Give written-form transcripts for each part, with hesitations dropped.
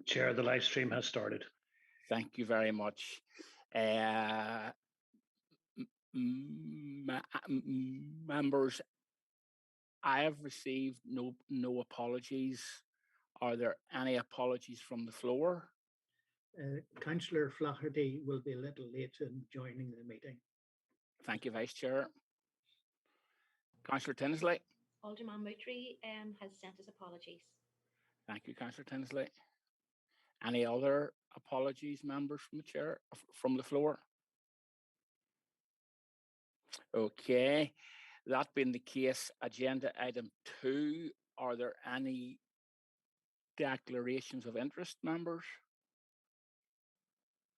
Chair, the live stream has started. Thank you very much. Members, I have received no apologies. Are there any apologies from the floor? Councillor Flaherty will be a little late in joining the meeting. Thank you, Vice Chair. Councillor Tinsley. Alderman Moutry has sent his apologies. Thank you, Councillor Tinsley. Any other apologies, members from the chair, from the floor? Okay, that being the case, agenda item 2, are there any declarations of interest, members?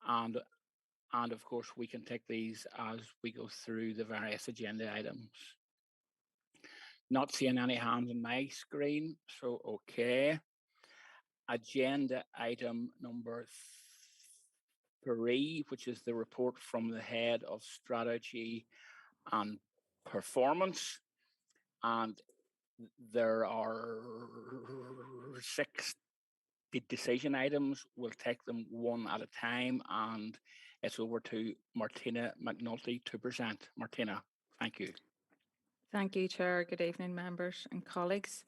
And of course, we can take these as we go through the various agenda items. Not seeing any hands on my screen, so okay. Agenda item number 3, which is the report from the Head of Strategy and Performance. And there are 6 decision items. We'll take them one at a time, and it's over to Martina McNulty to present. Martina, thank you. Thank you, Chair. Good evening, members and colleagues.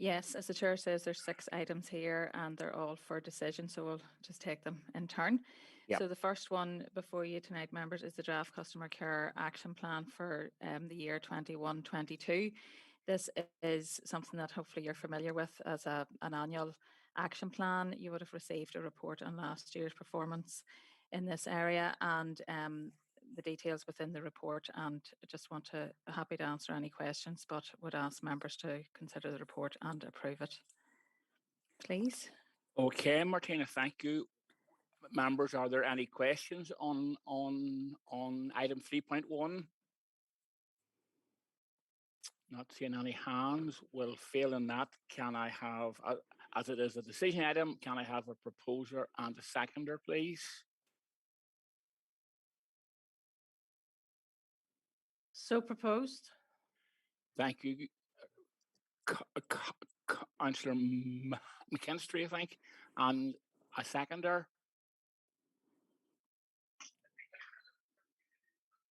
Yes, as the Chair says, there's 6 items here and they're all for decision, so we'll just take them in turn. Yep. So the first one before you tonight, members, is the draft customer care action plan for the year 21-22. This is something that hopefully you're familiar with as an annual action plan. You would have received a report on last year's performance in this area and the details within the report, and I just happy to answer any questions, but would ask members to consider the report and approve it, please. Okay, Martina, thank you. Members, are there any questions on item 3.1? Not seeing any hands. Well, failing that, can I have, as it is a decision item, can I have a proposer and a seconder, please? So proposed. Thank you. Councillor McKinstry, I think, and a seconder.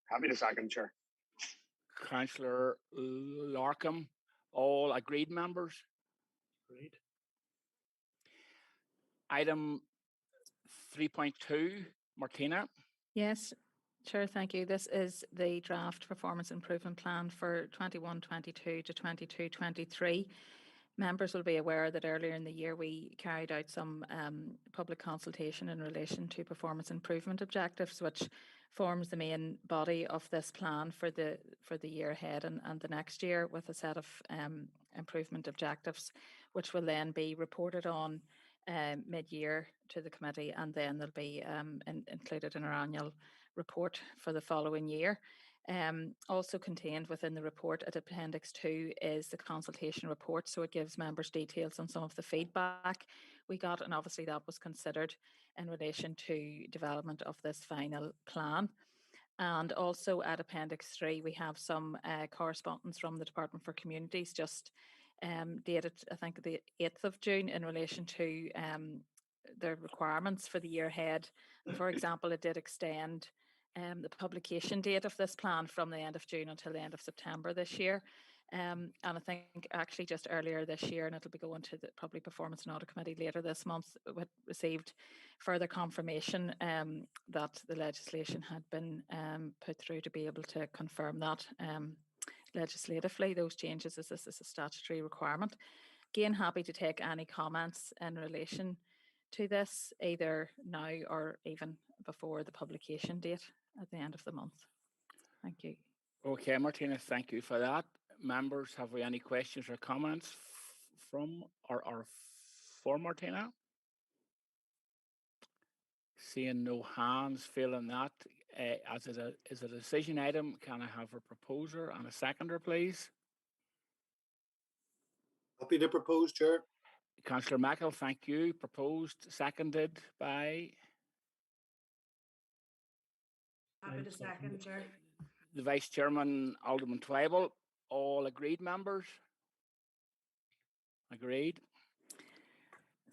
Happy to second, Chair. Councillor Larkham, all agreed, members? Agreed. Item 3.2, Martina. Yes, Chair, thank you. This is the draft performance improvement plan for 21-22 to 22-23. Members will be aware that earlier in the year we carried out some public consultation in relation to performance improvement objectives, which forms the main body of this plan for the year ahead and the next year, with a set of improvement objectives, which will then be reported on mid-year to the committee, and then they'll be included in our annual report for the following year. Also contained within the report at Appendix 2 is the consultation report, so it gives members details on some of the feedback we got, and obviously that was considered in relation to development of this final plan. And also at Appendix 3 we have some correspondence from the Department for Communities, just dated I think the 8th of June, in relation to the requirements for the year ahead. And for example, it did extend the publication date of this plan from the end of June until the end of September this year. And I think actually just earlier this year, and it'll be going to the probably Performance and Audit Committee later this month, we received further confirmation that the legislation had been put through to be able to confirm that legislatively, those changes, as this is a statutory requirement. Again, happy to take any comments in relation to this, either now or even before the publication date at the end of the month. Thank you. Okay, Martina, thank you for that. Members, have we any questions or comments from or for Martina? Seeing no hands, feeling that as it is a decision item, can I have a proposer and a seconder, please? Happy to propose, Chair. Councillor Mackle, thank you. Proposed, seconded by? Happy to second, Chair. The Vice Chairman, Alderman Twyble. All agreed, members? Agreed.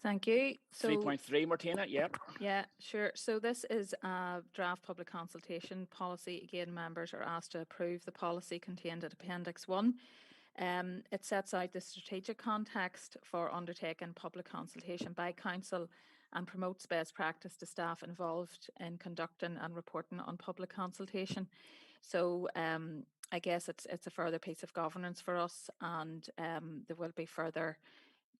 Thank you. So 3.3, Martina, yep. yeah, sure. So this is a draft public consultation policy. Again, members are asked to approve the policy contained at Appendix 1. It sets out the strategic context for undertaking public consultation by council and promotes best practice to staff involved in conducting and reporting on public consultation. So I guess it's a further piece of governance for us, and there will be further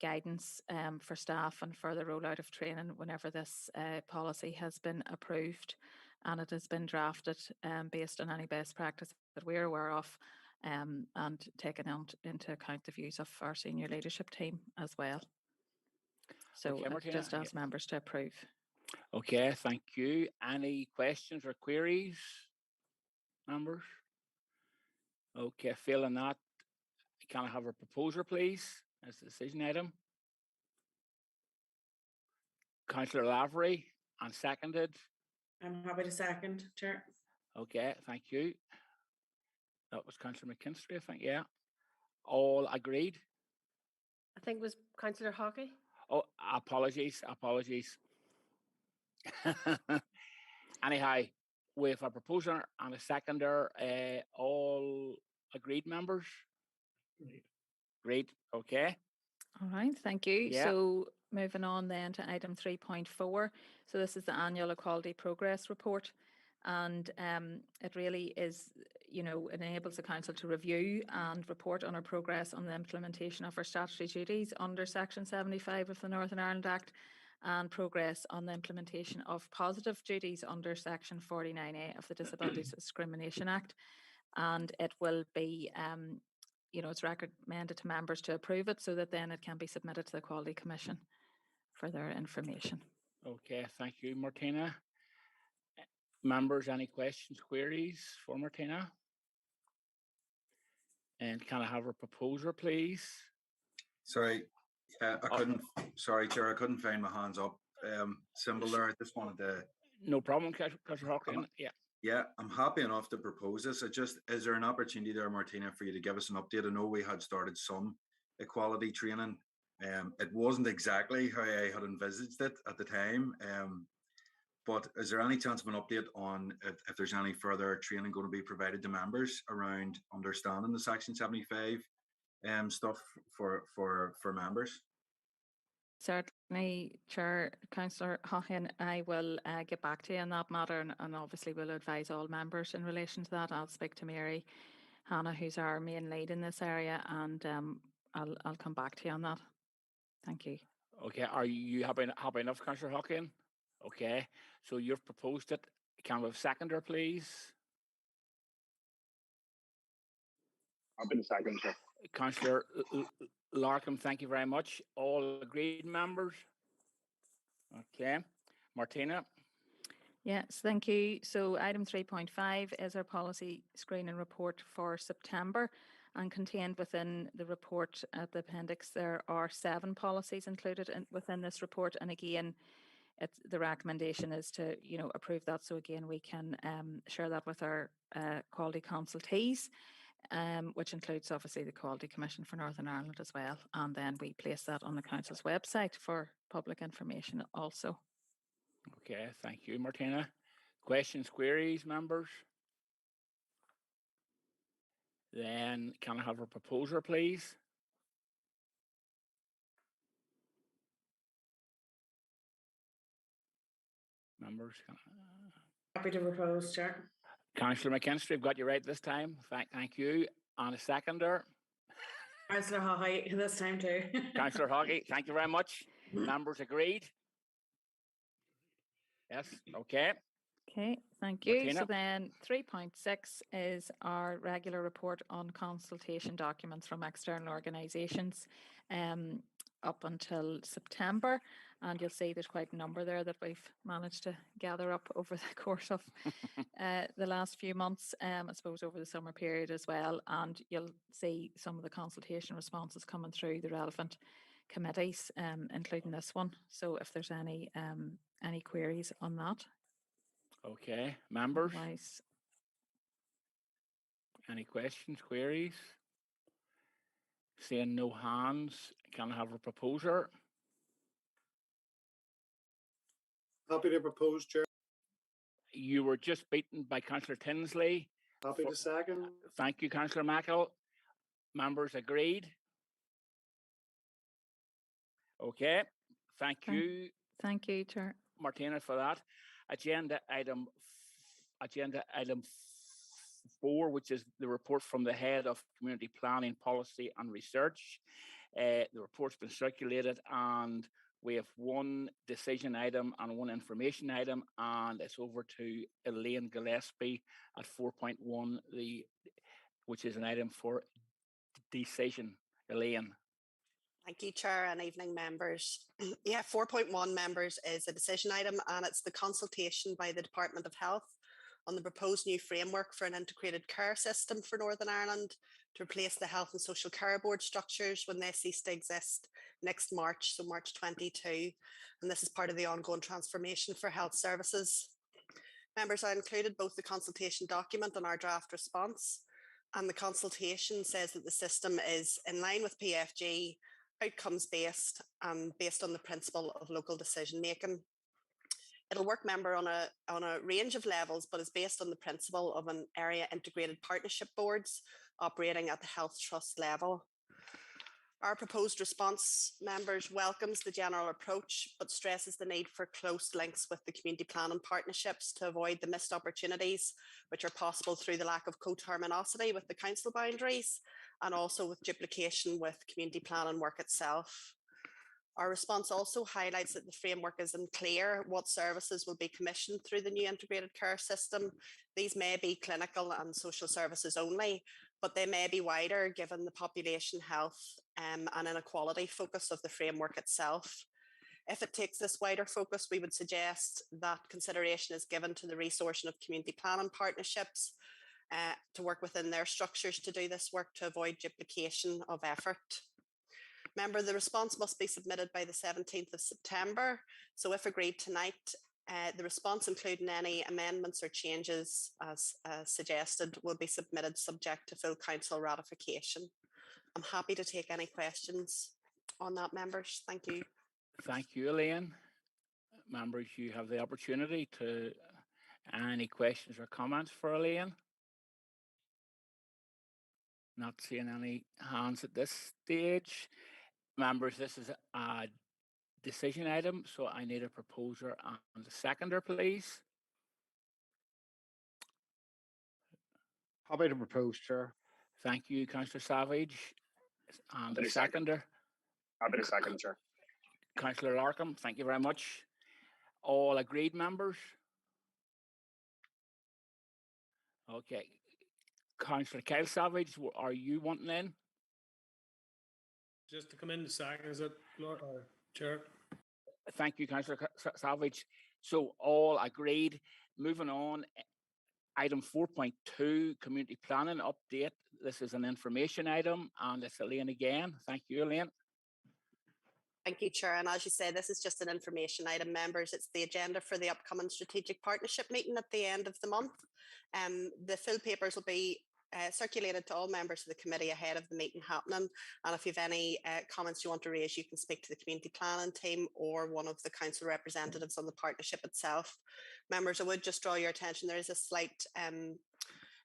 guidance for staff and further rollout of training whenever this policy has been approved and it has been drafted based on any best practice that we're aware of, and taking into account the views of our senior leadership team as well. So Okay, Martina, just ask members to approve. Okay, thank you. Any questions or queries, members? Okay, failing that, can I have a proposer, please, as the decision item? Councillor Lavery, and seconded. I'm happy to second, Chair. Okay, thank you. That was Councillor McKinstry, I think, yeah. All agreed? I think it was Councillor Hockey. Oh, apologies. Anyhow, we have a proposer and a seconder. All agreed, members? Great, okay. All right, thank you. Yeah. So moving on then to item 3.4. So this is the annual equality progress report, and it really is, enables the council to review and report on our progress on the implementation of our statutory duties under Section 75 of the Northern Ireland Act, and progress on the implementation of positive duties under Section 49A of the Disabilities Discrimination Act. And it will be it's recommended to members to approve it so that then it can be submitted to the Quality Commission for their information. Okay, thank you, Martina. Members, any questions, queries for Martina? And can I have a proposer, please? Sorry, I couldn't. Sorry, Chair, I couldn't find my hands up symbol there. I just wanted to. No problem, Councillor Hawkins. Yeah. Yeah, I'm happy enough to propose this. Is there an opportunity there, Martina, for you to give us an update? I know we had started some equality training. It wasn't exactly how I had envisaged it at the time. But is there any chance of an update on if there's any further training going to be provided to members around understanding the Section 75 stuff for members? Certainly, Chair, Councillor Hawkins, I will get back to you on that matter, and obviously will advise all members in relation to that. I'll speak to Mary Hannah, who's our main lead in this area, and I'll come back to you on that. Thank you. Okay, are you happy enough, Councillor Hawkins? Okay, so you've proposed it. Can we have a seconder, please? Happy to second, Chair. Councillor Larkham, thank you very much. All agreed, members? Okay. Martina? Yes, thank you. So item 3.5 is our policy screening report for September, and contained within the report at the appendix, there are 7 policies included within this report. And again, the recommendation is to, approve that. So again, we can share that with our quality consultees, which includes obviously the Quality Commission for Northern Ireland as well. And then we place that on the council's website for public information also. Okay, thank you, Martina. Questions, queries, members? Then can I have a proposer, please? Members? Happy to propose, Chair. Councillor McKinstry, I've got you right this time. Thank you. And a seconder? Councillor Hockey this time too. Councillor Hockey, thank you very much. Members agreed? Yes, okay. Okay, thank you. Martina? So then 3.6 is our regular report on consultation documents from external organisations up until September. And you'll see there's quite a number there that we've managed to gather up over the course of the last few months, I suppose over the summer period as well. And you'll see some of the consultation responses coming through the relevant committees, including this one. So if there's any queries on that. Okay, members? Otherwise, any questions, queries? Seeing no hands, can I have a proposer? Happy to propose, Chair. You were just beaten by Councillor Tinsley. Happy For- to second. Thank you, Councillor Mackle. Members agreed? Okay, thank Thank- you, Thank you, Chair. Martina, for that. Agenda item 4, which is the report from the Head of Community Planning, Policy and Research. The report's been circulated and we have one decision item and one information item, and it's over to Elaine Gillespie at 4.1, which is an item for decision. Elaine. Thank you, Chair, and evening members. Yeah, 4.1 members is a decision item, and it's the consultation by the Department of Health on the proposed new framework for an integrated care system for Northern Ireland to replace the Health and Social Care Board structures when they cease to exist next March, so March 22. And this is part of the ongoing transformation for health services. Members, I included both the consultation document and our draft response. And the consultation says that the system is in line with PFG, outcomes based and based on the principle of local decision making. It'll work, member, on a range of levels, but is based on the principle of an area integrated partnership boards operating at the health trust level. Our proposed response, members, welcomes the general approach, but stresses the need for close links with the community planning partnerships to avoid the missed opportunities which are possible through the lack of coterminosity with the council boundaries and also with duplication with community planning work itself. Our response also highlights that the framework is unclear what services will be commissioned through the new integrated care system. These may be clinical and social services only, but they may be wider given the population health and inequality focus of the framework itself. If it takes this wider focus, we would suggest that consideration is given to the resourcing of community planning partnerships to work within their structures to do this work to avoid duplication of effort. Member, the response must be submitted by the 17th of September. So if agreed tonight, the response, including any amendments or changes as suggested, will be submitted subject to full council ratification. I'm happy to take any questions on that, members. Thank you. Thank you, Elaine. Members, you have the opportunity to any questions or comments for Elaine. Not seeing any hands at this stage. Members, this is a decision item, so I need a proposer and a seconder, please. Happy to propose, Chair. Thank you, Councillor Savage. And Happy a to second. seconder, Happy to second, Chair. Councillor Larkham. Thank you very much. All agreed, members? Okay. Councillor Kyle Savage, are you wanting in? Just to come in the second, is it, Lord, or Chair? Thank you, Councillor Savage. So all agreed. Moving on, item 4.2, community planning update. This is an information item, and it's Elaine again. Thank you, Elaine. Thank you, Chair. And as you say, this is just an information item, members. It's the agenda for the upcoming strategic partnership meeting at the end of the month. The full papers will be circulated to all members of the committee ahead of the meeting happening. And if you have any comments you want to raise, you can speak to the community planning team or one of the council representatives on the partnership itself. Members, I would just draw your attention. There is a slight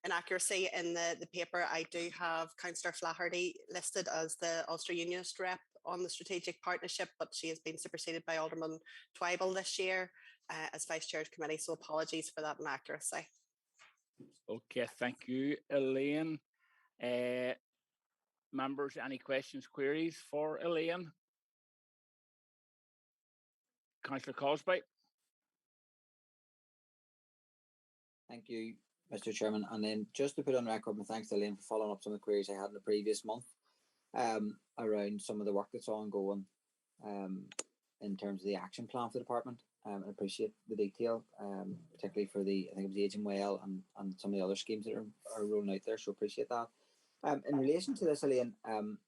inaccuracy in the paper. I do have Councillor Flaherty listed as the Ulster Unionist rep on the strategic partnership, but she has been superseded by Alderman Twyble this year as Vice Chair of Committee. So apologies for that inaccuracy. Okay, thank you, Elaine. Members, any questions, queries for Elaine? Councillor Cosby. Thank you, Mr. Chairman. And then just to put on record, my thanks to Elaine for following up some of the queries I had in the previous month around some of the work that's ongoing in terms of the action plan for the department. I appreciate the detail, particularly for I think it was Aging Well and some of the other schemes that are rolling out there. So appreciate that. In relation to this, Elaine, and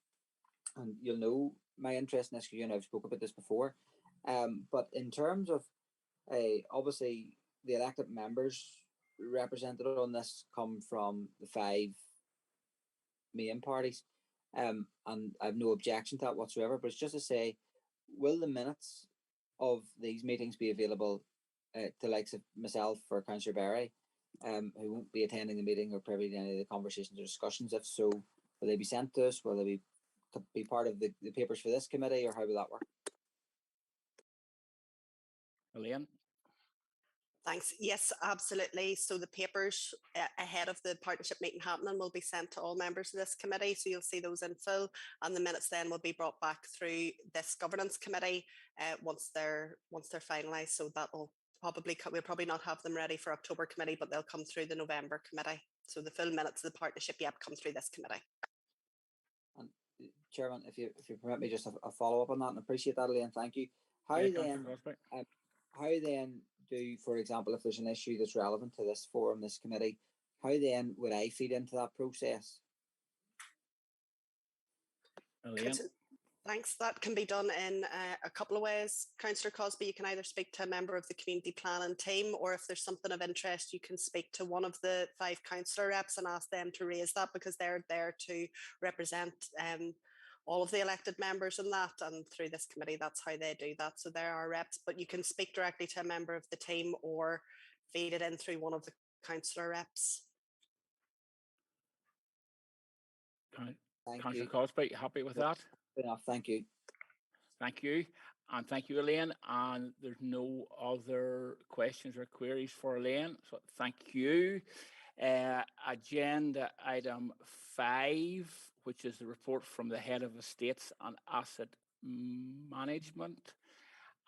you'll know my interest in this because you and I've spoken about this before. But in terms of obviously the elected members represented on this come from the 5 main parties, and I have no objection to that whatsoever. But it's just to say, will the minutes of these meetings be available the likes of myself or Councillor Berry, who won't be attending the meeting or privy to any of the conversations or discussions? If so, will they be sent to us? Will they be part of the papers for this committee, or how will that work? Elaine? Thanks. Yes, absolutely. So the papers ahead of the partnership meeting happening will be sent to all members of this committee. So you'll see those in full, and the minutes then will be brought back through this governance committee once they're finalised. So that will we'll probably not have them ready for October committee, but they'll come through the November committee. So the full minutes of the partnership, come through this committee. And Chairman, if you permit me just a follow up on that, and appreciate that, Elaine. Thank you. How then do, for example, if there's an issue that's relevant to this forum, this committee, how then would I feed into that process? Elaine? Thanks. That can be done in a couple of ways. Councillor Cosby, you can either speak to a member of the community planning team, or if there's something of interest, you can speak to one of the 5 councillor reps and ask them to raise that, because they're there to represent all of the elected members in that, and through this committee, that's how they do that. So there are reps, but you can speak directly to a member of the team or feed it in through one of the councillor reps. Councillor Cosby, happy with that? Enough, thank you. Thank you. And thank you, Elaine. And there's no other questions or queries for Elaine. So thank you. Agenda item 5, which is the report from the Head of Estates and Asset Management.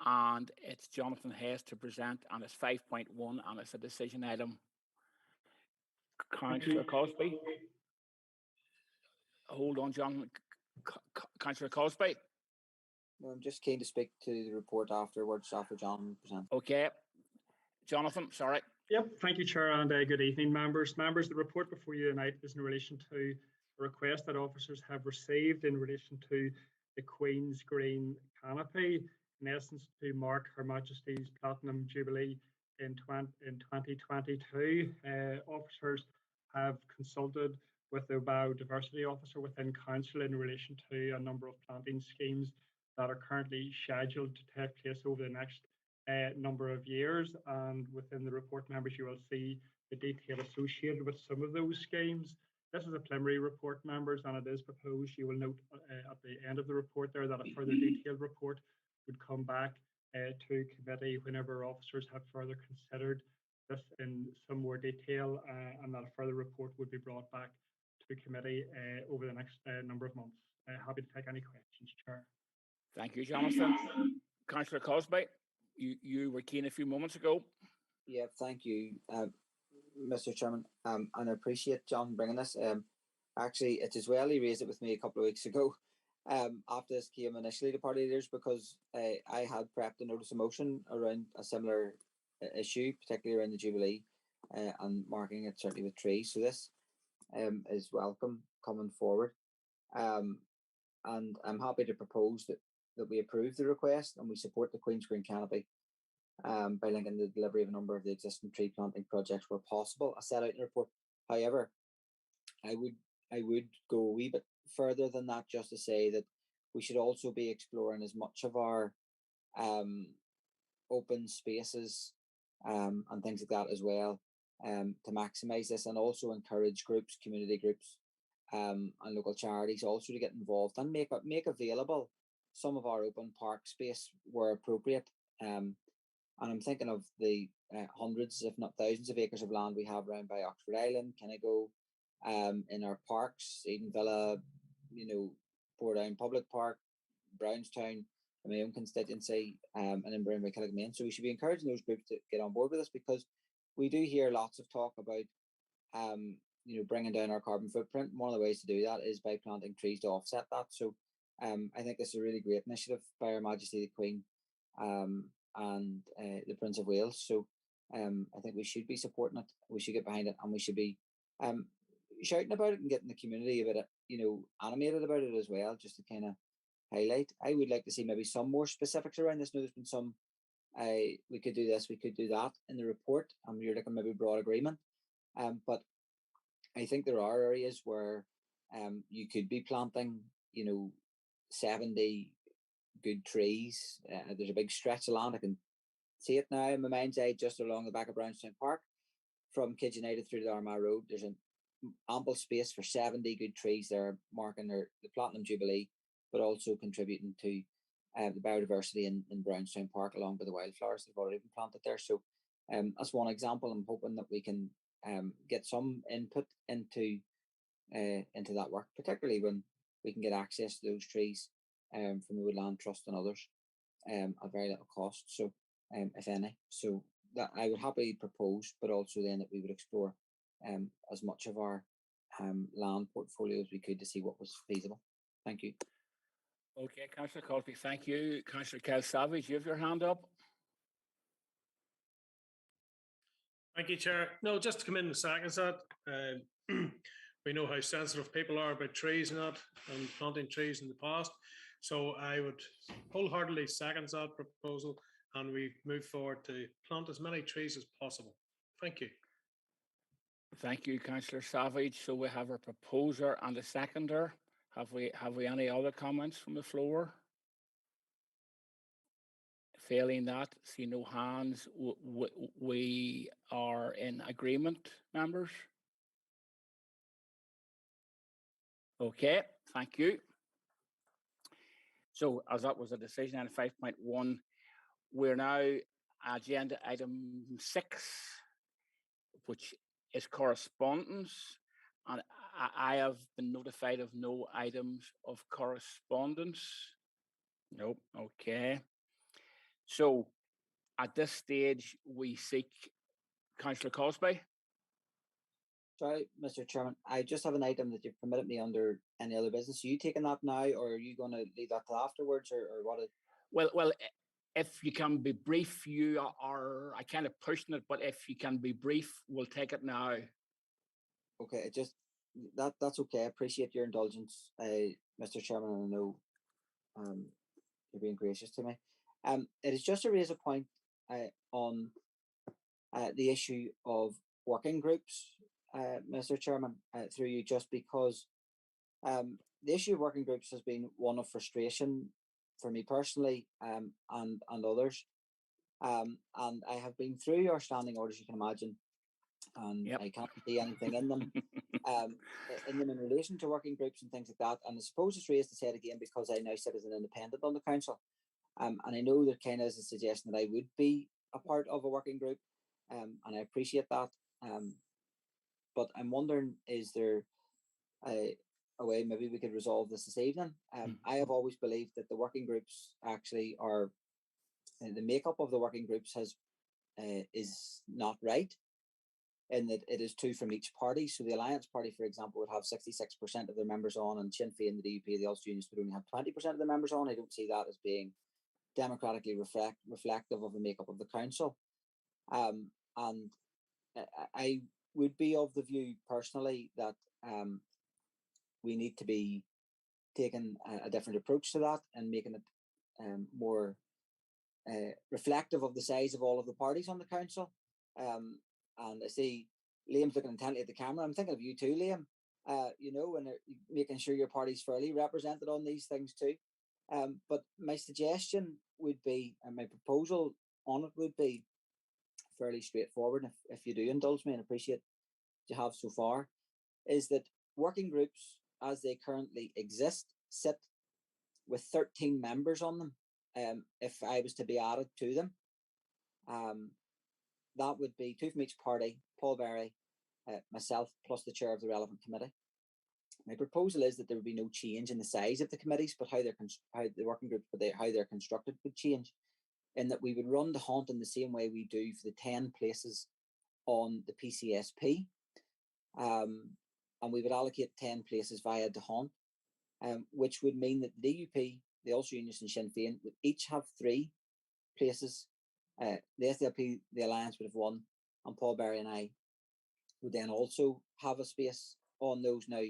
And it's Jonathan Hayes to present, and it's 5.1, and it's a decision item. Councillor Cosby. Hold on, John. Councillor Cosby. No, I'm just keen to speak to the report afterwards, after John presents. Okay. Jonathan, sorry. Yep, thank you, Chair, and good evening, members. Members, the report before you tonight is in relation to a request that officers have received in relation to the Queen's Green Canopy, in essence to mark Her Majesty's Platinum Jubilee in 2022. Officers have consulted with the biodiversity officer within council in relation to a number of planting schemes that are currently scheduled to take place over the next number of years, and within the report, members, you will see the detail associated with some of those schemes. This is a preliminary report, members, and it is proposed. You will note at the end of the report there that a further detailed report would come back to committee whenever officers have further considered this in some more detail, and that a further report would be brought back to committee over the next number of months. Happy to take any questions, Chair. Thank you, Jonathan. Councillor Cosby, you were keen a few moments ago. Yeah, thank you, Mr. Chairman, and I appreciate John bringing this. Actually, it's as well he raised it with me a couple of weeks ago after this came initially to party leaders, because I had prepped a notice of motion around a similar issue, particularly around the Jubilee and marking it certainly with trees. So this is welcome coming forward, and I'm happy to propose that we approve the request and we support the Queen's Green Canopy by linking the delivery of a number of the existing tree planting projects where possible, as set out in the report. However, I would go a wee bit further than that, just to say that we should also be exploring as much of our open spaces and things like that as well, to maximise this, and also encourage groups, community groups and local charities also to get involved and make available some of our open park space where appropriate. And I'm thinking of the hundreds, if not thousands, of acres of land we have around by Oxford Island, Kennego, in our parks, Eden Villa, Portdown Public Park, Brownstown, in my own constituency, and in Brown by Killickmain. So we should be encouraging those groups to get on board with this, because we do hear lots of talk about bringing down our carbon footprint. One of the ways to do that is by planting trees to offset that. So I think this is a really great initiative by Her Majesty the Queen and the Prince of Wales. So I think we should be supporting it. We should get behind it, and we should be shouting about it and getting the community a bit, animated about it as well, just to kind of highlight. I would like to see maybe some more specifics around this. Now, there's been some, we could do this, we could do that in the report, and we're looking maybe broad agreement. But I think there are areas where you could be planting, 70 good trees. There's a big stretch of land. I can see it now in my mind's eye, just along the back of Brownstown Park, from Kids United through to the Armagh Road. There's an ample space for 70 good trees there, marking the Platinum Jubilee, but also contributing to the biodiversity in Brownstown Park, along with the wildflowers that have already been planted there. So that's one example. I'm hoping that we can get some input into that work, particularly when we can get access to those trees from the Woodland Trust and others at very little cost. So if any, so that I would happily propose, but also then that we would explore as much of our land portfolio as we could to see what was feasible. Thank you. Okay, Councillor Colby, thank you. Councillor Kel Savage, you have your hand up. Thank you, Chair. No, just to come in and second that. We know how sensitive people are about trees and that, and planting trees in the past. So I would wholeheartedly second that proposal, and we move forward to plant as many trees as possible. Thank you. Thank you, Councillor Savage. So we have a proposer and a seconder. Have we any other comments from the floor? Failing that, see no hands. We are in agreement, members. Okay, thank you. So as that was a decision on 5.1, we're now agenda item 6, which is correspondence. And I have been notified of no items of correspondence. Nope, okay. So at this stage, we seek Councillor Cosby. Sorry, Mr. Chairman, I just have an item that you've permitted me under any other business. Are you taking that now, or are you going to leave that till afterwards, or what? Well, if you can be brief, you are. I kind of pushing it, but if you can be brief, we'll take it now. Okay, that's okay. I appreciate your indulgence, Mr. Chairman, and I know you're being gracious to me. It is just to raise a point on the issue of working groups, Mr. Chairman, through you, just because the issue of working groups has been one of frustration for me personally and others. And I have been through your standing orders, you can imagine, and I can't see anything in them. In relation to working groups and things like that. And I suppose it's raised to say it again because I now sit as an independent on the council. And I know there kind of is a suggestion that I would be a part of a working group, and I appreciate that. But I'm wondering, is there a way maybe we could resolve this evening? I have always believed that the working groups actually are, the makeup of the working groups is not right, in that it is 2 from each party. So the Alliance Party, for example, would have 66% of their members on, and Sinn Féin, the DUP, the Ulster Unionists would only have 20% of their members on. I don't see that as being democratically reflective of the makeup of the council. And I would be of the view personally that we need to be taking a different approach to that and making it more reflective of the size of all of the parties on the council. And I see Liam's looking intently at the camera. I'm thinking of you too, Liam, and making sure your party's fairly represented on these things too. But my suggestion would be, and my proposal on it would be fairly straightforward, if you do indulge me, and appreciate you have so far, is that working groups as they currently exist sit with 13 members on them. If I was to be added to them, that would be 2 from each party, Paul Berry, myself, plus the chair of the relevant committee. My proposal is that there would be no change in the size of the committees, but how the working groups, how they're constructed would change, in that we would run the hunt in the same way we do for the 10 places on the PCSP, and we would allocate 10 places via the hunt, which would mean that the DUP, the Ulster Unionists and Sinn Féin would each have 3 places. The SDLP, the Alliance, would have 1, and Paul Berry and I would then also have a space on those. Now,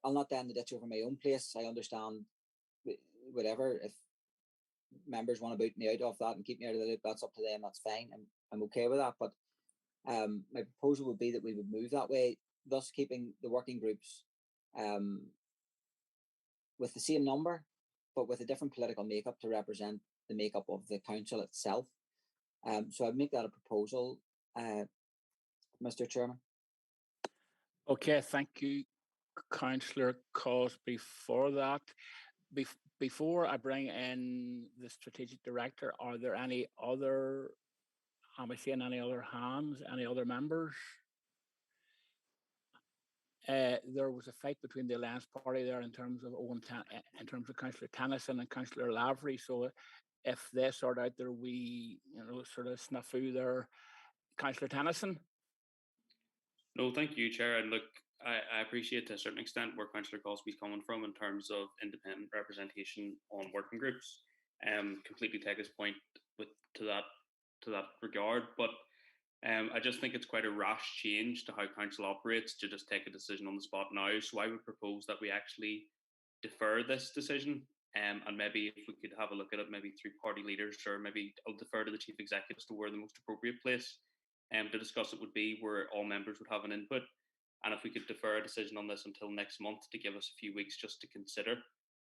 I'll not down the ditch over my own place. I understand whatever. If members want to boot me out of that and keep me out of the loop, that's up to them. That's fine. I'm okay with that. But my proposal would be that we would move that way, thus keeping the working groups with the same number, but with a different political makeup to represent the makeup of the council itself. So I'd make that a proposal, Mr. Chairman. Okay, thank you, Councillor Cosby, for that. Before I bring in the strategic director, are there any other, am I seeing any other hands, any other members? There was a fight between the Alliance Party there in terms of in terms of Councillor Tennyson and Councillor Lavery. So if they sort out their wee, sort of snafu there, Councillor Tennyson. No, thank you, Chair. And look, I appreciate to a certain extent where Councillor Cosby's coming from in terms of independent representation on working groups. Completely take his point to that regard, but I just think it's quite a rash change to how council operates to just take a decision on the spot now. So I would propose that we actually defer this decision, and maybe if we could have a look at it, maybe through party leaders, or maybe I'll defer to the chief executive as to where the most appropriate place to discuss it would be, where all members would have an input. And if we could defer a decision on this until next month to give us a few weeks just to consider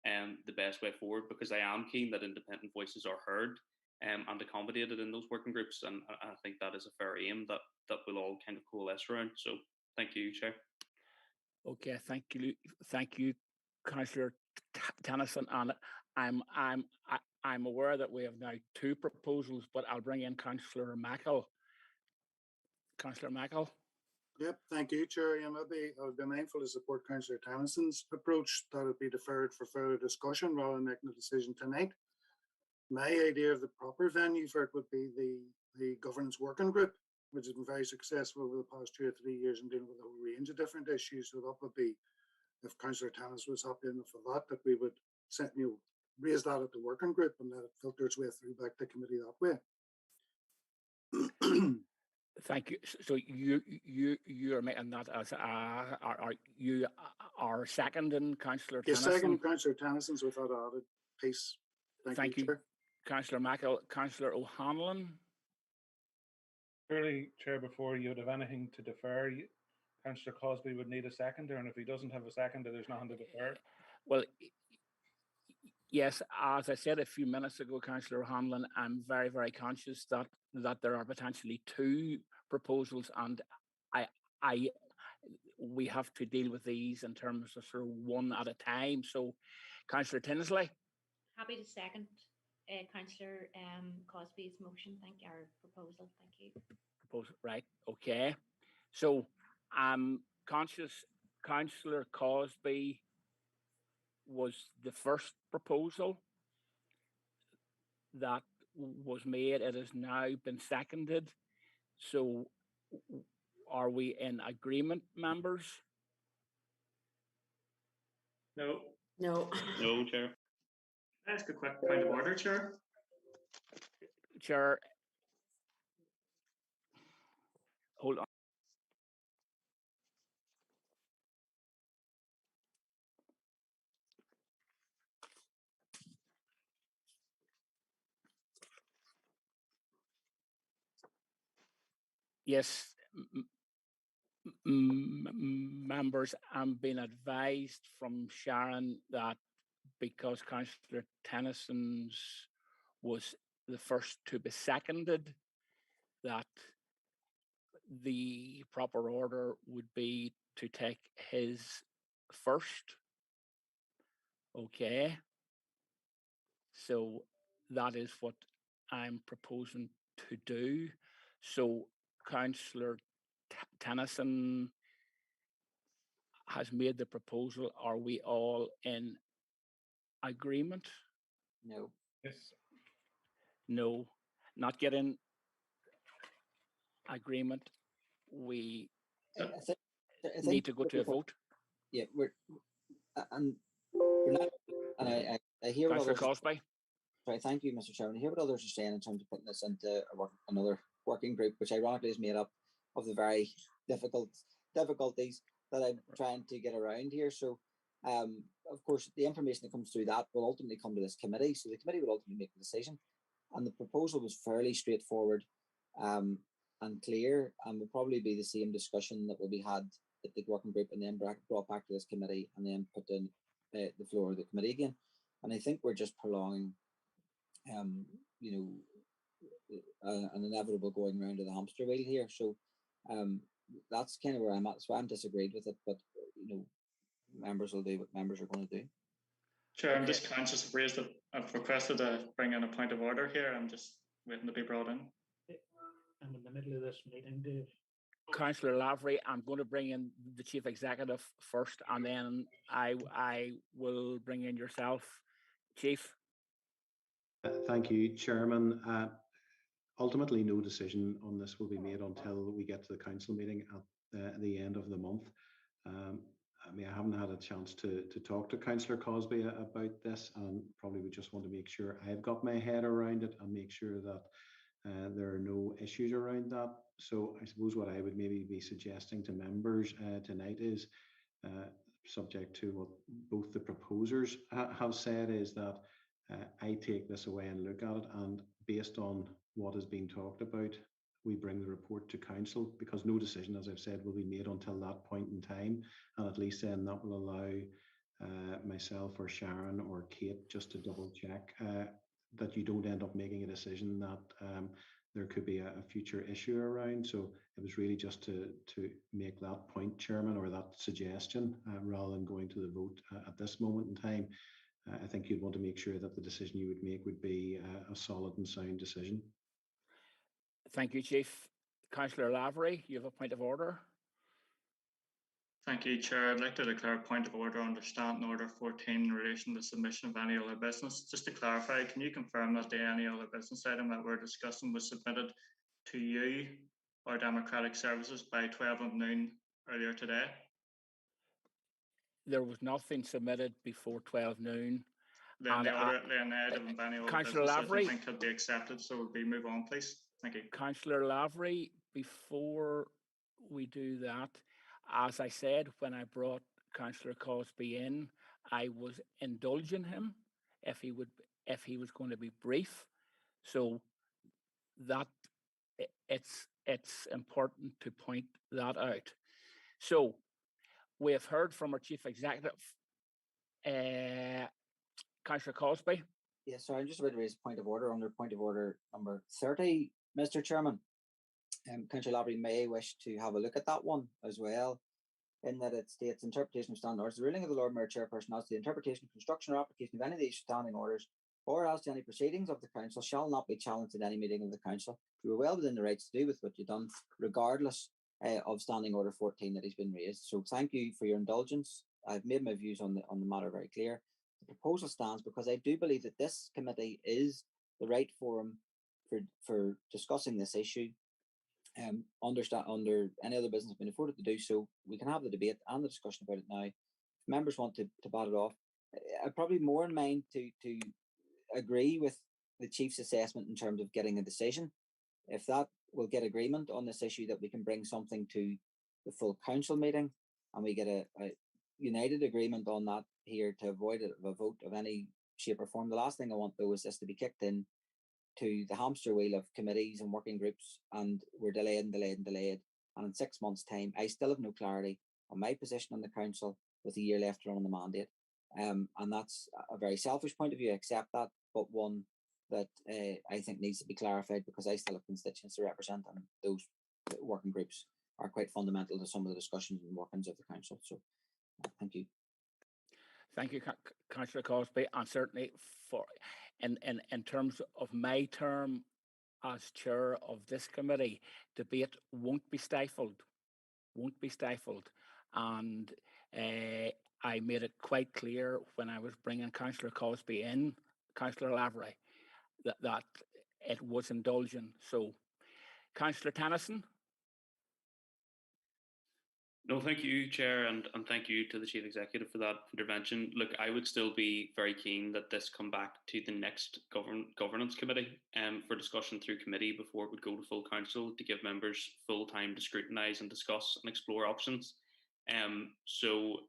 the best way forward, because I am keen that independent voices are heard and accommodated in those working groups, and I think that is a fair aim that we'll all kind of coalesce around. So thank you, Chair. Okay, thank you, Councillor Tennyson. And I'm aware that we have now two proposals, but I'll bring in Councillor Mackle. Councillor Mackle. Yep, thank you, Chair. Yeah, maybe I would be mindful to support Councillor Tennyson's approach that it be deferred for further discussion rather than making a decision tonight. My idea of the proper venue for it would be the governance working group, which has been very successful over the past 2 or 3 years in dealing with a whole range of different issues. So that would be, if Councillor Tennyson was happy enough for that we would raise that at the working group and let it filter its way through back to committee that way. Thank you. So you are making that as you are seconding Councillor Yes, Tennyson? second Councillor Tennyson's with that added piece. Thank you, Chair. Councillor Mackle. Councillor O'Hanlon. Surely, Chair, before you would have anything to defer, Councillor Cosby would need a seconder, and if he doesn't have a seconder, there's nothing to defer. Well, yes, as I said a few minutes ago, Councillor O'Hanlon, I'm very, very conscious that there are potentially two proposals, and we have to deal with these in terms of sort of one at a time. So, Councillor Tinsley. Happy to second Councillor Cosby's motion. Our proposal. Thank you. Proposal, right? Okay. So, conscious Councillor Cosby was the first proposal that was made. It has now been seconded. So are we in agreement, members? No. No. No, Chair. Can I ask a quick point of order, Chair? Chair, hold on. Yes, members, I'm being advised from Sharon that because Councillor Tennyson's was the first to be seconded, that the proper order would be to take his first. Okay. So that is what I'm proposing to do. So Councillor Tennyson has made the proposal. Are we all in agreement? No. Yes. No, not getting agreement. We I think need to go to a vote. Yeah, we're not, and I hear what Councillor others. Cosby. Sorry, thank you, Mr. Chairman. I hear what others are saying in terms of putting this into another working group, which ironically is made up of the very difficulties that I'm trying to get around here. So, of course, the information that comes through that will ultimately come to this committee. So the committee will ultimately make the decision. And the proposal was fairly straightforward and clear, and will probably be the same discussion that will be had at the working group and then brought back to this committee and then put in the floor of the committee again. And I think we're just prolonging, an inevitable going round of the hamster wheel here. So that's kind of where I'm at. That's why I'm disagreed with it. But members will do what members are going to do. Chair, I'm just conscious of ways that I've requested to bring in a point of order here. I'm just waiting to be brought in. I'm in the middle of this meeting, Dave. Councillor Lavery, I'm going to bring in the Chief Executive first, and then I will bring in yourself, Chief. Thank you, Chairman. Ultimately, no decision on this will be made until we get to the council meeting at the end of the month. I haven't had a chance to talk to Councillor Cosby about this, and probably would just want to make sure I've got my head around it and make sure that there are no issues around that. So I suppose what I would maybe be suggesting to members tonight is, subject to what both the proposers have said, is that I take this away and look at it, and based on what has been talked about, we bring the report to council, because no decision, as I've said, will be made until that point in time. And at least then that will allow myself or Sharon or Kate just to double check that you don't end up making a decision that there could be a future issue around. So it was really just to make that point, Chairman, or that suggestion, rather than going to the vote at this moment in time. I think you'd want to make sure that the decision you would make would be a solid and sound decision. Thank you, Chief. Councillor Lavery, you have a point of order. Thank you, Chair. I'd like to declare a point of order under Standing Order 14 in relation to the submission of any other business. Just to clarify, can you confirm that any other business item that we're discussing was submitted to you or Democratic Services by 12 noon earlier today? There was nothing submitted before 12 noon. Then the item of any other Councillor business Lavery, I think could be accepted, so we'll move on, please. Thank you. Councillor Lavery, before we do that, as I said, when I brought Councillor Cosby in, I was indulging him if he was going to be brief. So that it's important to point that out. So we have heard from our Chief Executive, Councillor Cosby. Yes, so I'm just about to raise a point of order under point of order number 30, Mr. Chairman. Councillor Lavery may wish to have a look at that one as well, in that it states interpretation of standing orders. The ruling of the Lord Mayor Chairperson as to the interpretation, construction, or application of any of these standing orders, or as to any proceedings of the council, shall not be challenged at any meeting of the council. You were well within the rights to do with what you've done, regardless of standing order 14 that has been raised. So thank you for your indulgence. I've made my views on the matter very clear. The proposal stands because I do believe that this committee is the right forum for discussing this issue. Under any other business been afforded to do so, we can have the debate and the discussion about it now. If members want to bat it off, I'm probably more in mind to agree with the Chief's assessment in terms of getting a decision. If that will get agreement on this issue, that we can bring something to the full council meeting and we get a united agreement on that here to avoid a vote of any shape or form. The last thing I want, though, is this to be kicked in to the hamster wheel of committees and working groups, and we're delayed. And in 6 months' time, I still have no clarity on my position on the council with a year left to run on the mandate. And that's a very selfish point of view. I accept that, but one that I think needs to be clarified, because I still have constituents to represent, and those working groups are quite fundamental to some of the discussions and workings of the council. So thank you. Thank you, Councillor Cosby, and certainly for in terms of my term as chair of this committee, debate won't be stifled, and I made it quite clear when I was bringing Councillor Cosby in, Councillor Lavery, that it was indulgent. So, Councillor Tennyson. No, thank you, Chair, and thank you to the Chief Executive for that intervention. Look, I would still be very keen that this come back to the next governance committee for discussion through committee before it would go to full council, to give members full time to scrutinise and discuss and explore options. So,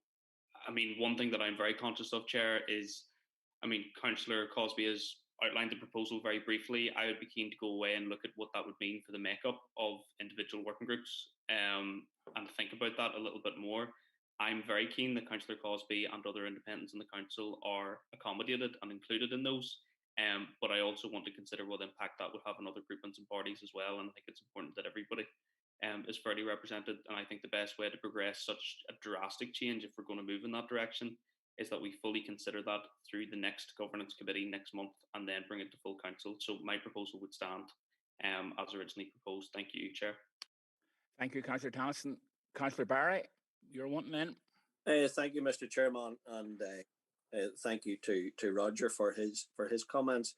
I mean, one thing that I'm very conscious of, Chair, is, I mean, Councillor Cosby has outlined the proposal very briefly. I would be keen to go away and look at what that would mean for the makeup of individual working groups, and think about that a little bit more. I'm very keen that Councillor Cosby and other independents in the council are accommodated and included in those. But I also want to consider what impact that would have on other groupings and parties as well. And I think it's important that everybody is fairly represented. And I think the best way to progress such a drastic change, if we're going to move in that direction, is that we fully consider that through the next governance committee next month and then bring it to full council. So my proposal would stand as originally proposed. Thank you, Chair. Thank you, Councillor Tennyson. Councillor Barry, you're wanting in. Thank you, Mr. Chairman, and thank you to Roger for his comments.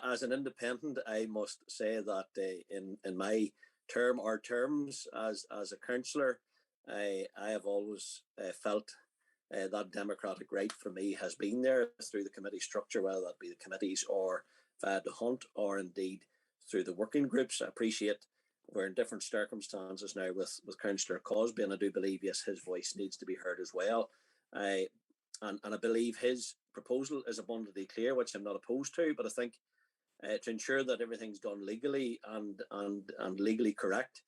As an independent, I must say that in my term or terms as a councillor, I have always felt that democratic right for me has been there through the committee structure, whether that be the committees or via the hunt or indeed through the working groups. I appreciate we're in different circumstances now with Councillor Cosby, and I do believe, yes, his voice needs to be heard as well. And I believe his proposal is abundantly clear, which I'm not opposed to, but I think to ensure that everything's done legally and legally correct,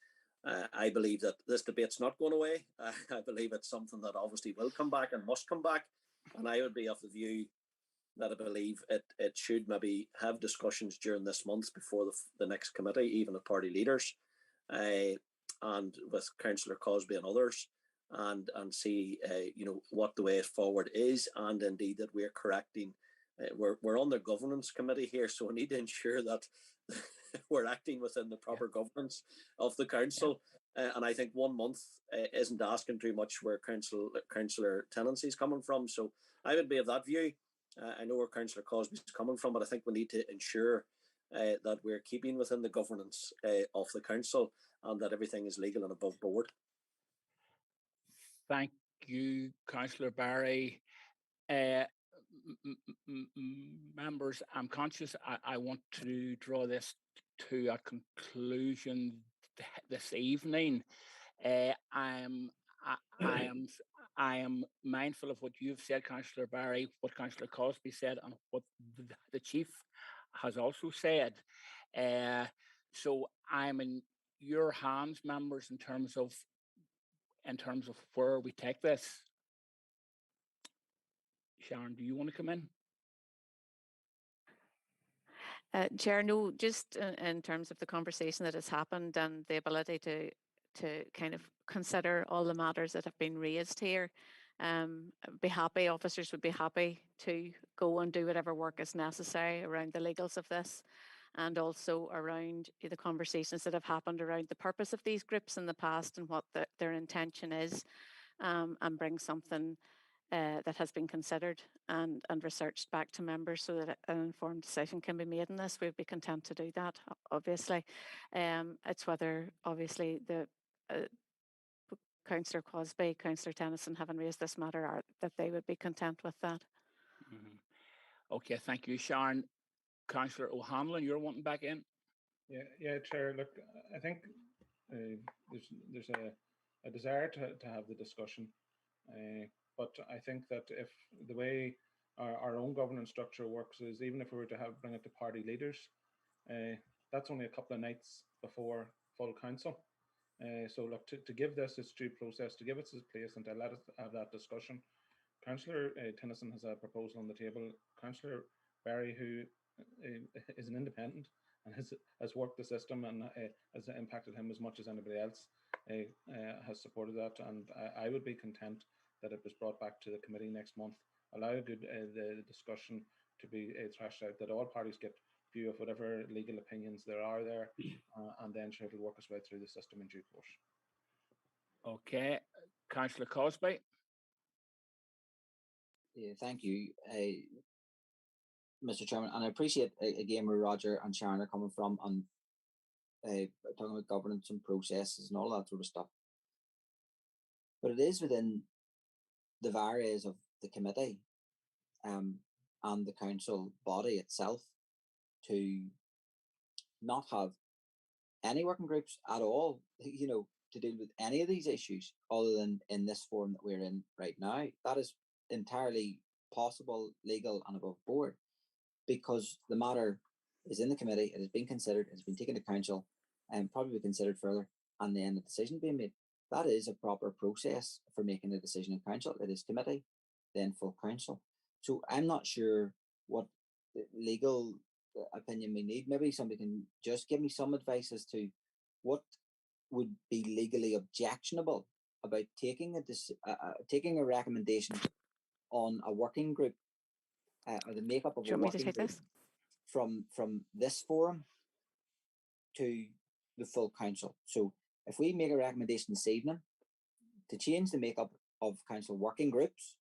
I believe that this debate's not going away. I believe it's something that obviously will come back and must come back. And I would be of the view that I believe it should maybe have discussions during this month before the next committee, even with party leaders, and with Councillor Cosby and others, and see what the way forward is, and indeed that we're correcting. We're on the governance committee here, so we need to ensure that we're acting within the proper governance of the council. And I think 1 month isn't asking too much where Councillor Tenancy is coming from. So I would be of that view. I know where Councillor Cosby is coming from, but I think we need to ensure that we're keeping within the governance of the council and that everything is legal and above board. Thank you, Councillor Barry. Members, I'm conscious I want to draw this to a conclusion this evening. I am mindful of what you've said, Councillor Barry, what Councillor Cosby said, and what the Chief has also said. So I'm in your hands, members, in terms of where we take this. Sharon, do you want to come in? Chair, no, just in terms of the conversation that has happened and the ability to kind of consider all the matters that have been raised here. Officers would be happy to go and do whatever work is necessary around the legals of this, and also around the conversations that have happened around the purpose of these groups in the past and what their intention is, and bring something that has been considered and researched back to members so that an informed decision can be made in this. We'd be content to do that, obviously. It's whether, obviously, the Councillor Cosby, Councillor Tennyson, having raised this matter, are that they would be content with that. Okay, thank you, Sharon. Councillor O'Hanlon, you're wanting back in? Yeah, Chair. Look, I think there's a desire to have the discussion, but I think that if the way our own governance structure works is, even if we were to bring it to party leaders, that's only a couple of nights before full council. So look, to give this its due process, to give it its place, and to let us have that discussion. Councillor Tennyson has a proposal on the table. Councillor Barry, who is an independent and has worked the system and has impacted him as much as anybody else, has supported that, and I would be content that it was brought back to the committee next month. Allow the discussion to be thrashed out, that all parties get view of whatever legal opinions there are there, and then sure, it'll work its way through the system in due course. Okay, Councillor Cosby. Yeah, thank you, Mr. Chairman, and I appreciate again where Roger and Sharon are coming from on talking about governance and processes and all that sort of stuff. But it is within the areas of the committee and the council body itself to not have any working groups at all, to deal with any of these issues other than in this form that we're in right now. That is entirely possible, legal, and above board, because the matter is in the committee, it has been considered, it has been taken to council, and probably considered further, and then the decision being made. That is a proper process for making a decision in council. It is committee, then full council. So I'm not sure what legal opinion we need. Maybe somebody can just give me some advice as to what would be legally objectionable about taking a recommendation on a working group or the makeup of Do you a want me to working take group this? from this forum to the full council. So if we make a recommendation this evening to change the makeup of council working groups,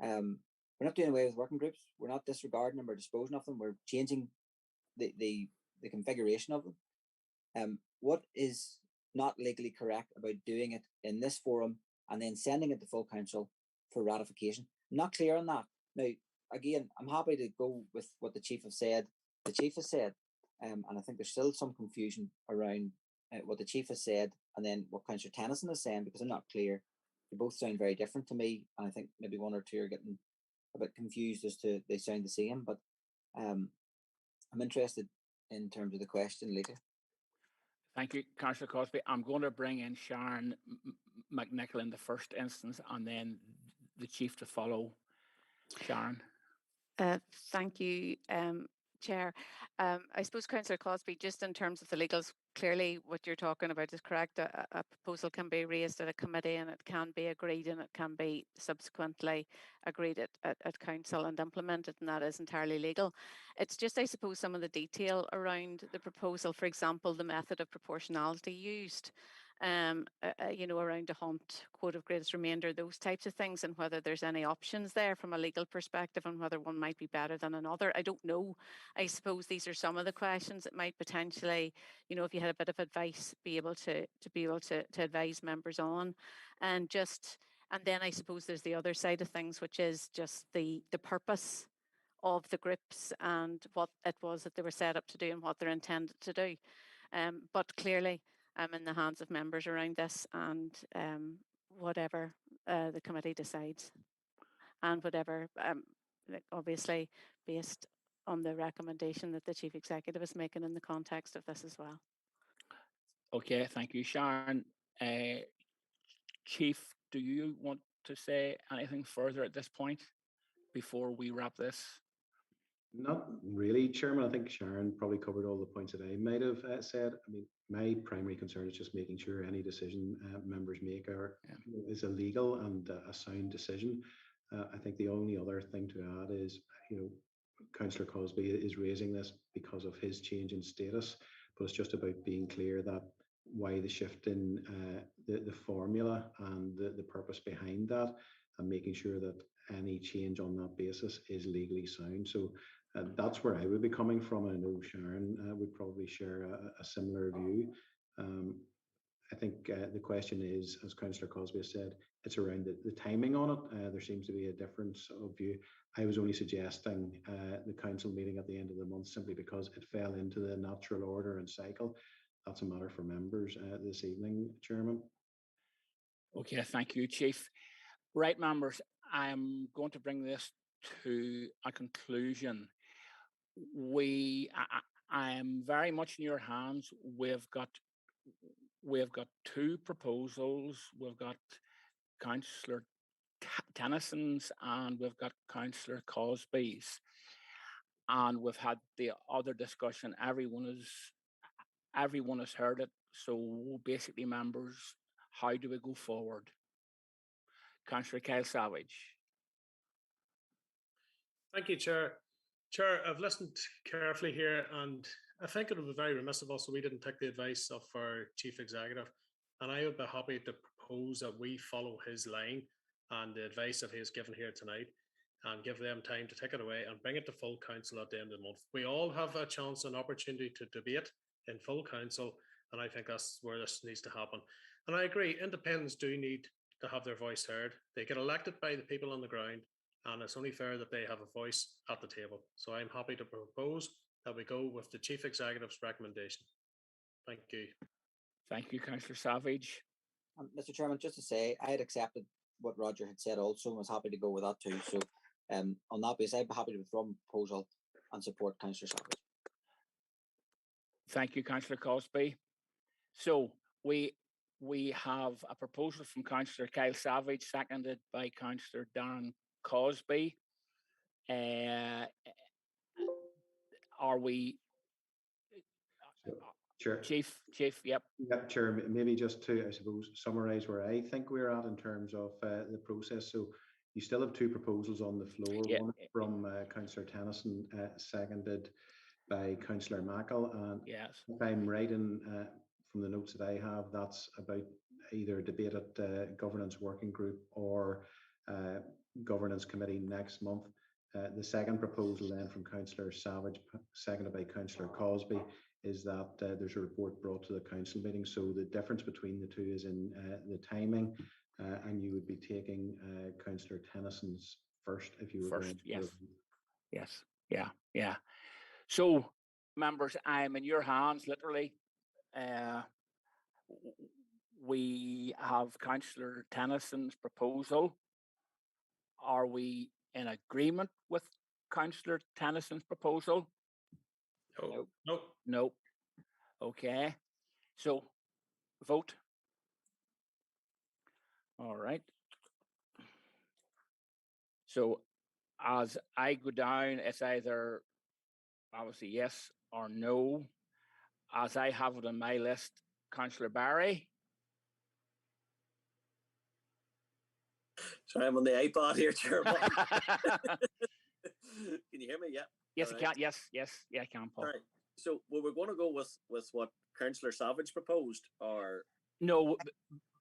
we're not doing away with working groups. We're not disregarding them or disposing of them. We're changing the configuration of them. What is not legally correct about doing it in this forum and then sending it to full council for ratification? I'm not clear on that. Now, again, I'm happy to go with what the chief has said. The chief has said, and I think there's still some confusion around what the chief has said and then what Councillor Tennyson is saying, because I'm not clear. They both sound very different to me, and I think maybe one or two are getting a bit confused as to they sound the same. But I'm interested in terms of the question later. Thank you, Councillor Cosby. I'm going to bring in Sharon McNichol in the first instance, and then the chief to follow. Sharon. Thank you, Chair. I suppose, Councillor Cosby, just in terms of the legals, clearly what you're talking about is correct. A proposal can be raised at a committee and it can be agreed, and it can be subsequently agreed at council and implemented, and that is entirely legal. It's just, I suppose, some of the detail around the proposal, for example, the method of proportionality used. Around the hunt, quote of greatest remainder, those types of things, and whether there's any options there from a legal perspective and whether one might be better than another. I don't know. I suppose these are some of the questions that might potentially, if you had a bit of advice, be able to advise members on. And then I suppose there's the other side of things, which is just the purpose of the groups and what it was that they were set up to do and what they're intended to do. But clearly, I'm in the hands of members around this, and whatever the committee decides, and whatever, obviously based on the recommendation that the Chief Executive is making in the context of this as well. Okay, thank you, Sharon. Chief, do you want to say anything further at this point before we wrap this? Not really, Chairman. I think Sharon probably covered all the points that I might have said. I mean, my primary concern is just making sure any decision members make is a legal and a sound decision. I think the only other thing to add is, Councillor Cosby is raising this because of his change in status, but it's just about being clear that why the shift in the formula and the purpose behind that, and making sure that any change on that basis is legally sound. So that's where I would be coming from. I know Sharon would probably share a similar view. I think the question is, as Councillor Cosby said, it's around the timing on it. There seems to be a difference of view. I was only suggesting the council meeting at the end of the month simply because it fell into the natural order and cycle. That's a matter for members this evening, Chairman. Okay, thank you, Chief. Right, members, I'm going to bring this to a conclusion. I am very much in your hands. We've got two proposals. We've got Councillor Tennyson's and we've got Councillor Cosby's, and we've had the other discussion. Everyone has heard it. So basically, members, how do we go forward? Councillor Kyle Savage. Thank you, Chair. Chair, I've listened carefully here, and I think it would be very remiss of us if we didn't take the advice of our Chief Executive. And I would be happy to propose that we follow his line and the advice that he has given here tonight, and give them time to take it away and bring it to full council at the end of the month. We all have a chance and opportunity to debate in full council, and I think that's where this needs to happen. And I agree, independents do need to have their voice heard. They get elected by the people on the ground, and it's only fair that they have a voice at the table. So I'm happy to propose that we go with the Chief Executive's recommendation. Thank you. Thank you, Councillor Savage. Mr. Chairman, just to say, I had accepted what Roger had said also, and was happy to go with that too. So on that basis, I'd be happy to withdraw my proposal and support Councillor Savage. Thank you, Councillor Cosby. So we have a proposal from Councillor Kyle Savage, seconded by Councillor Darren Cosby. are we, Chair. Chief, yep. Yep, Chair, maybe just to, I suppose, summarise where I think we're at in terms of the process. So you still have two proposals on the floor, Yeah. one from Councillor Tennyson, seconded by Councillor Mackle. And yes, if I'm right in from the notes that I have, that's about either debate at Governance Working Group or Governance Committee next month. The second proposal then from Councillor Savage, seconded by Councillor Cosby, is that there's a report brought to the council meeting. So the difference between the two is in the timing, and you would be taking Councillor Tennyson's first if you were first, going yes, yeah. So, members, I'm in your hands, literally. We have Councillor Tennyson's proposal. Are we in agreement with Councillor Tennyson's proposal? No. No. Okay. So, vote. All right. So, as I go down, it's either obviously yes or no. As I have it on my list, Councillor Barry. Sorry, I'm on the iPad here, Chairman. Can you hear me? Yeah. Yes, All I right. can. Yes, yeah, I can, Paul. All right. So, we're going to go with what Councillor Savage proposed, or No,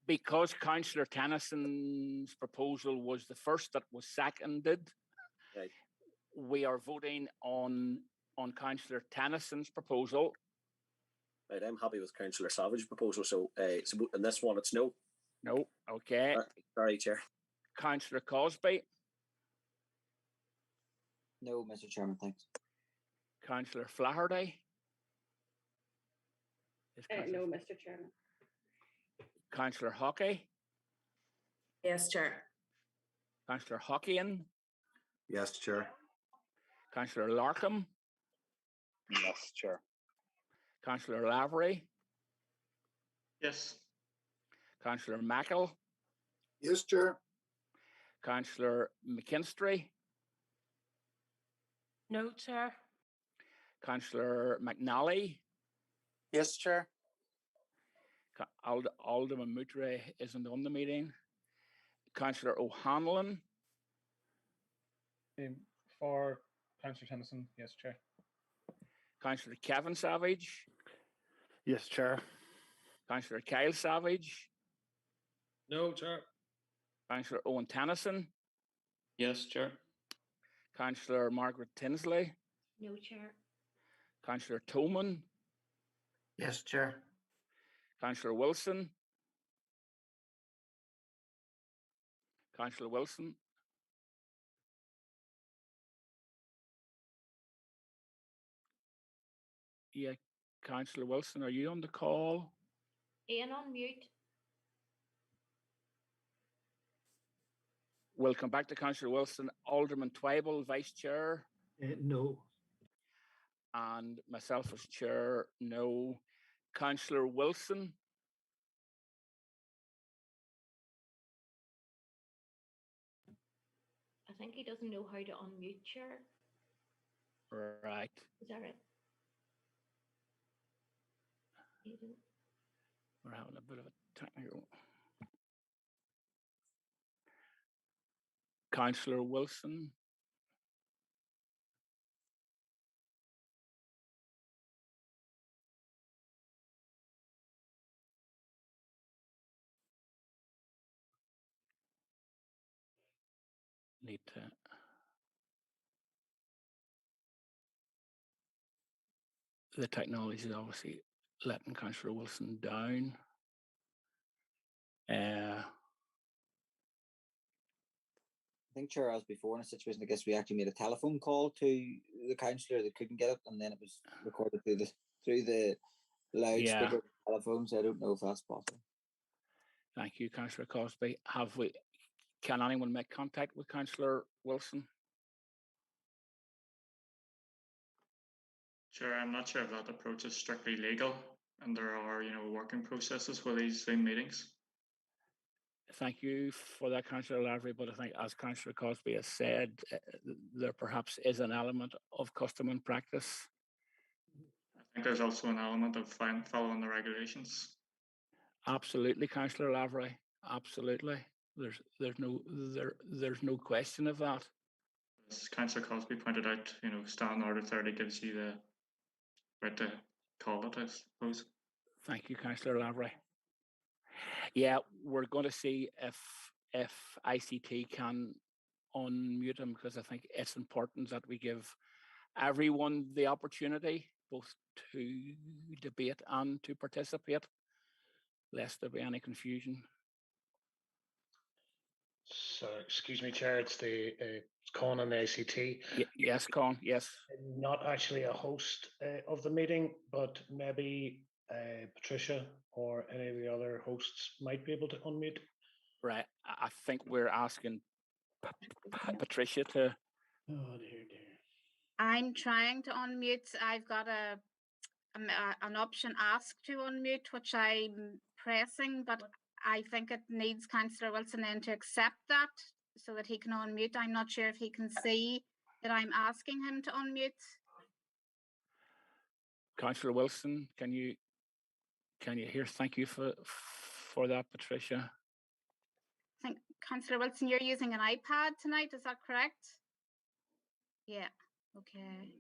because Councillor Tennyson's proposal was the first that was seconded. right. We are voting on Councillor Tennyson's proposal. Right, I'm happy with Councillor Savage's proposal. So, in this one, it's no. No. Okay. Sorry, Chair. Councillor Cosby. No, Mr. Chairman, thanks. Councillor Flaherty. No, Mr. Chairman. Councillor Hockey. Yes, Chair. Councillor Hockeyan. Yes, Chair. Councillor Larkham. Yes, Chair. Councillor Lavery. Yes. Councillor Mackle. Yes, Chair. Councillor McKinstry. No, Chair. Councillor McNally. Yes, Chair. Alderman Mutre isn't on the meeting. Councillor O'Hanlon. For Councillor Tennyson, yes, Chair. Councillor Kevin Savage. Yes, Chair. Councillor Kyle Savage. No, Chair. Councillor Owen Tennyson. Yes, Chair. Councillor Margaret Tinsley. No, Chair. Councillor Toman. Yes, Chair. Councillor Wilson. Councillor Wilson. Yeah, Councillor Wilson, are you on the call? Ian on mute. We'll come back to Councillor Wilson. Alderman Twybull, Vice Chair. No. And myself as Chair, no. Councillor Wilson. I think he doesn't know how to unmute, Chair. Right. Is that right? He didn't. We're having a bit of a technical. Councillor Wilson. Need to. The technology is obviously letting Councillor Wilson down. I think, Chair, as before in a situation, I guess we actually made a telephone call to the councillor that couldn't get it, and then it was recorded through the loudspeaker telephone. So I don't know if that's possible. Thank you, Councillor Cosby. Can anyone make contact with Councillor Wilson? Sure, I'm not sure if that approach is strictly legal and there are, working processes for these Zoom meetings. Thank you for that, Councillor Lavery, but I think as Councillor Cosby has said, there perhaps is an element of custom and practice think there's also an element of following the regulations. Absolutely, Councillor Lavery. Absolutely. There's no question of that. As Councillor Cosby pointed out, Standing Order 30 gives you the right to call it, I suppose. Thank you, Councillor Lavery. Yeah, we're going to see if ICT can unmute him, because I think it's important that we give everyone the opportunity both to debate and to participate, lest there be any confusion. So, excuse me, Chair, it's Con on the ICT. Yes, Con, yes. Not actually a host of the meeting, but maybe Patricia or any of the other hosts might be able to unmute. Right. I think we're asking Patricia to. Oh, dear, dear. I'm trying to unmute. I've got an option ask to unmute, which I'm pressing, but I think it needs Councillor Wilson then to accept that so that he can unmute. I'm not sure if he can see that I'm asking him to unmute. Councillor Wilson, can you hear? Thank you for that, Patricia. I think Councillor Wilson, you're using an iPad tonight, is that correct? Yeah, okay.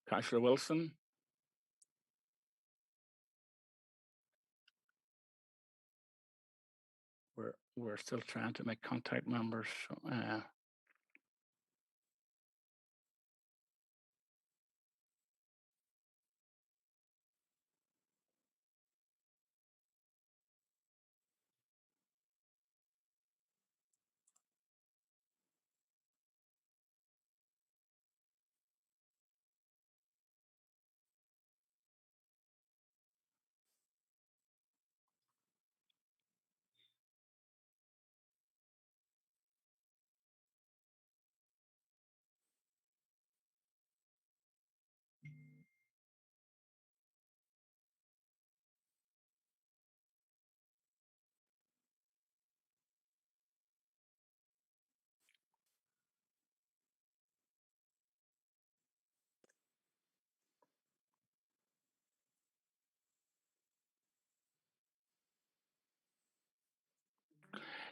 Councillor Wilson. We're still trying to make contact members.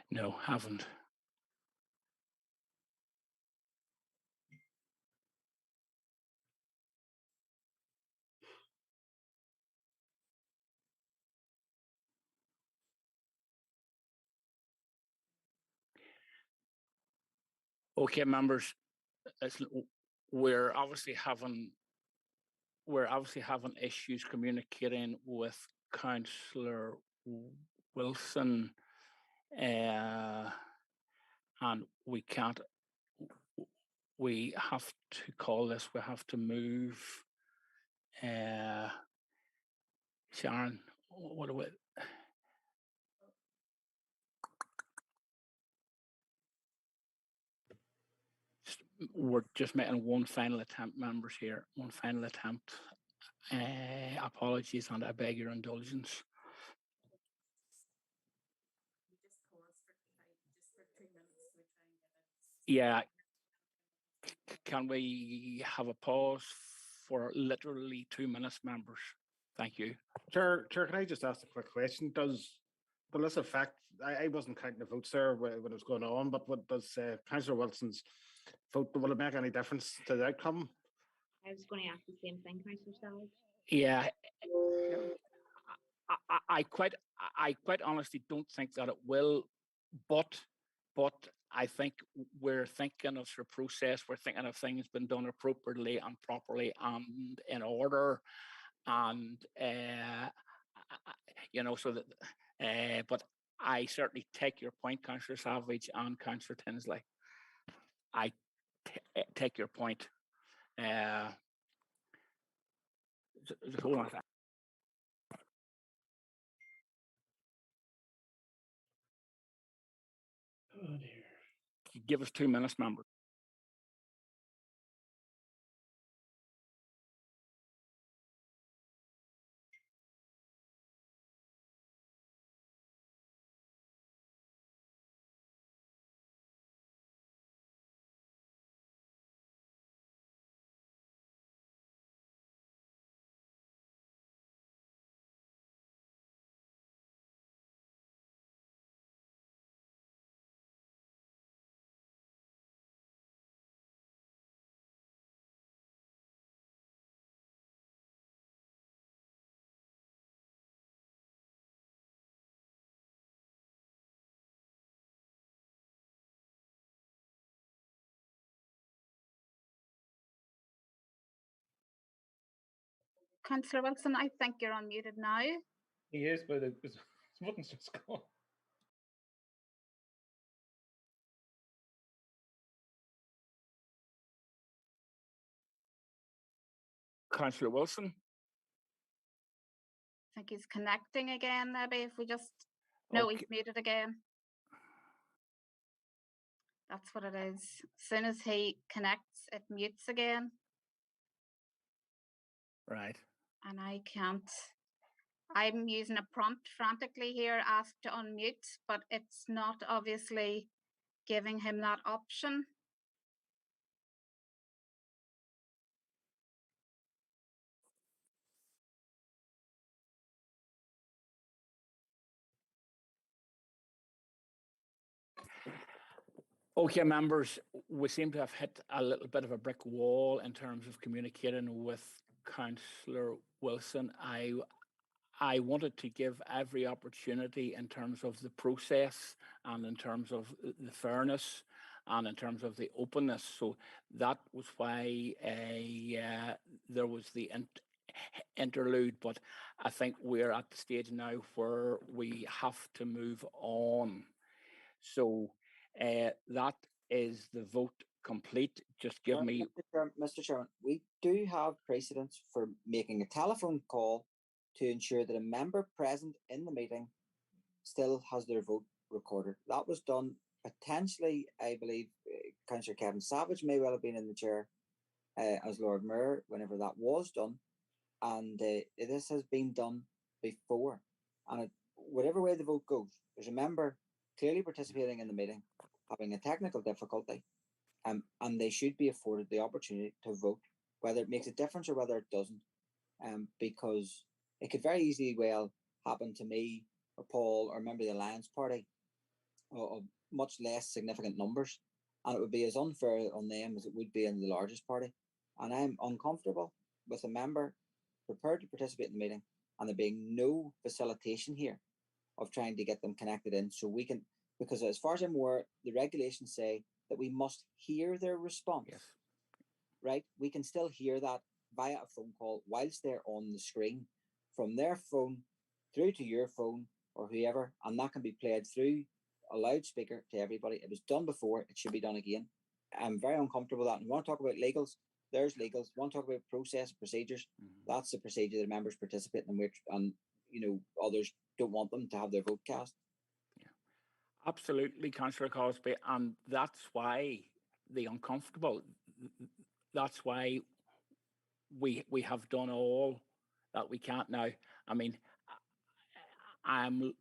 No, haven't. Okay, members, we're obviously having issues communicating with Councillor Wilson, and we can't. We have to call this. We have to move. Sharon, what do we? We're just making one final attempt, members here. One final attempt. Apologies, and I beg your indulgence. Yeah. Can we have a pause for literally 2 minutes, members? Thank you. Chair, can I just ask a quick question? Will this affect, I wasn't counting the votes there when it was going on, but what does Councillor Wilson's vote, will it make any difference to the outcome? I was going to ask the same thing, Councillor Stallard. Yeah. I quite honestly don't think that it will, but I think we're thinking of the process. We're thinking of things being done appropriately and properly and in order, and so that. But I certainly take your point, Councillor Savage and Councillor Tinsley. I take your point. Hold on a second. Oh dear. Give us 2 minutes, members. Councillor Wilson. I think you're unmuted now. He is, but his button's just gone. Councillor Wilson. I think he's connecting again. Maybe if we just no, he's muted again. That's what it is. As soon as he connects, it mutes again. Right. And I can't. I'm using a prompt frantically here, ask to unmute, but it's not obviously giving him that option. Okay, members, we seem to have hit a little bit of a brick wall in terms of communicating with Councillor Wilson. I wanted to give every opportunity in terms of the process and in terms of the fairness and in terms of the openness. So that was why there was the interlude. But I think we're at the stage now where we have to move on. So that is the vote complete. Just give me... Mr. Chairman, we do have precedents for making a telephone call to ensure that a member present in the meeting still has their vote recorded. That was done potentially, I believe, Councillor Kevin Savage may well have been in the chair as Lord Mayor whenever that was done. And this has been done before. And whatever way the vote goes, there's a member clearly participating in the meeting, having a technical difficulty, and they should be afforded the opportunity to vote, whether it makes a difference or whether it doesn't, because it could very easily well happen to me or Paul or a member of the Alliance Party of much less significant numbers, and it would be as unfair on them as it would be in the largest party. And I'm uncomfortable with a member prepared to participate in the meeting and there being no facilitation here of trying to get them connected in so we can, because as far as I'm aware, the regulations say that we must hear their response. Yes. Right? We can still hear that via a phone call whilst they're on the screen from their phone through to your phone or whoever, and that can be played through a loudspeaker to everybody. It was done before, it should be done again. I'm very uncomfortable with that. And we want to talk about legals, there's legals. We want to talk about process, procedures. That's the procedure that members participate in, which, and you know, others don't want them to have their vote cast. Yeah, absolutely, Councillor Cosby, and that's why the uncomfortable. That's why we have done all that we can't now. I mean, I'm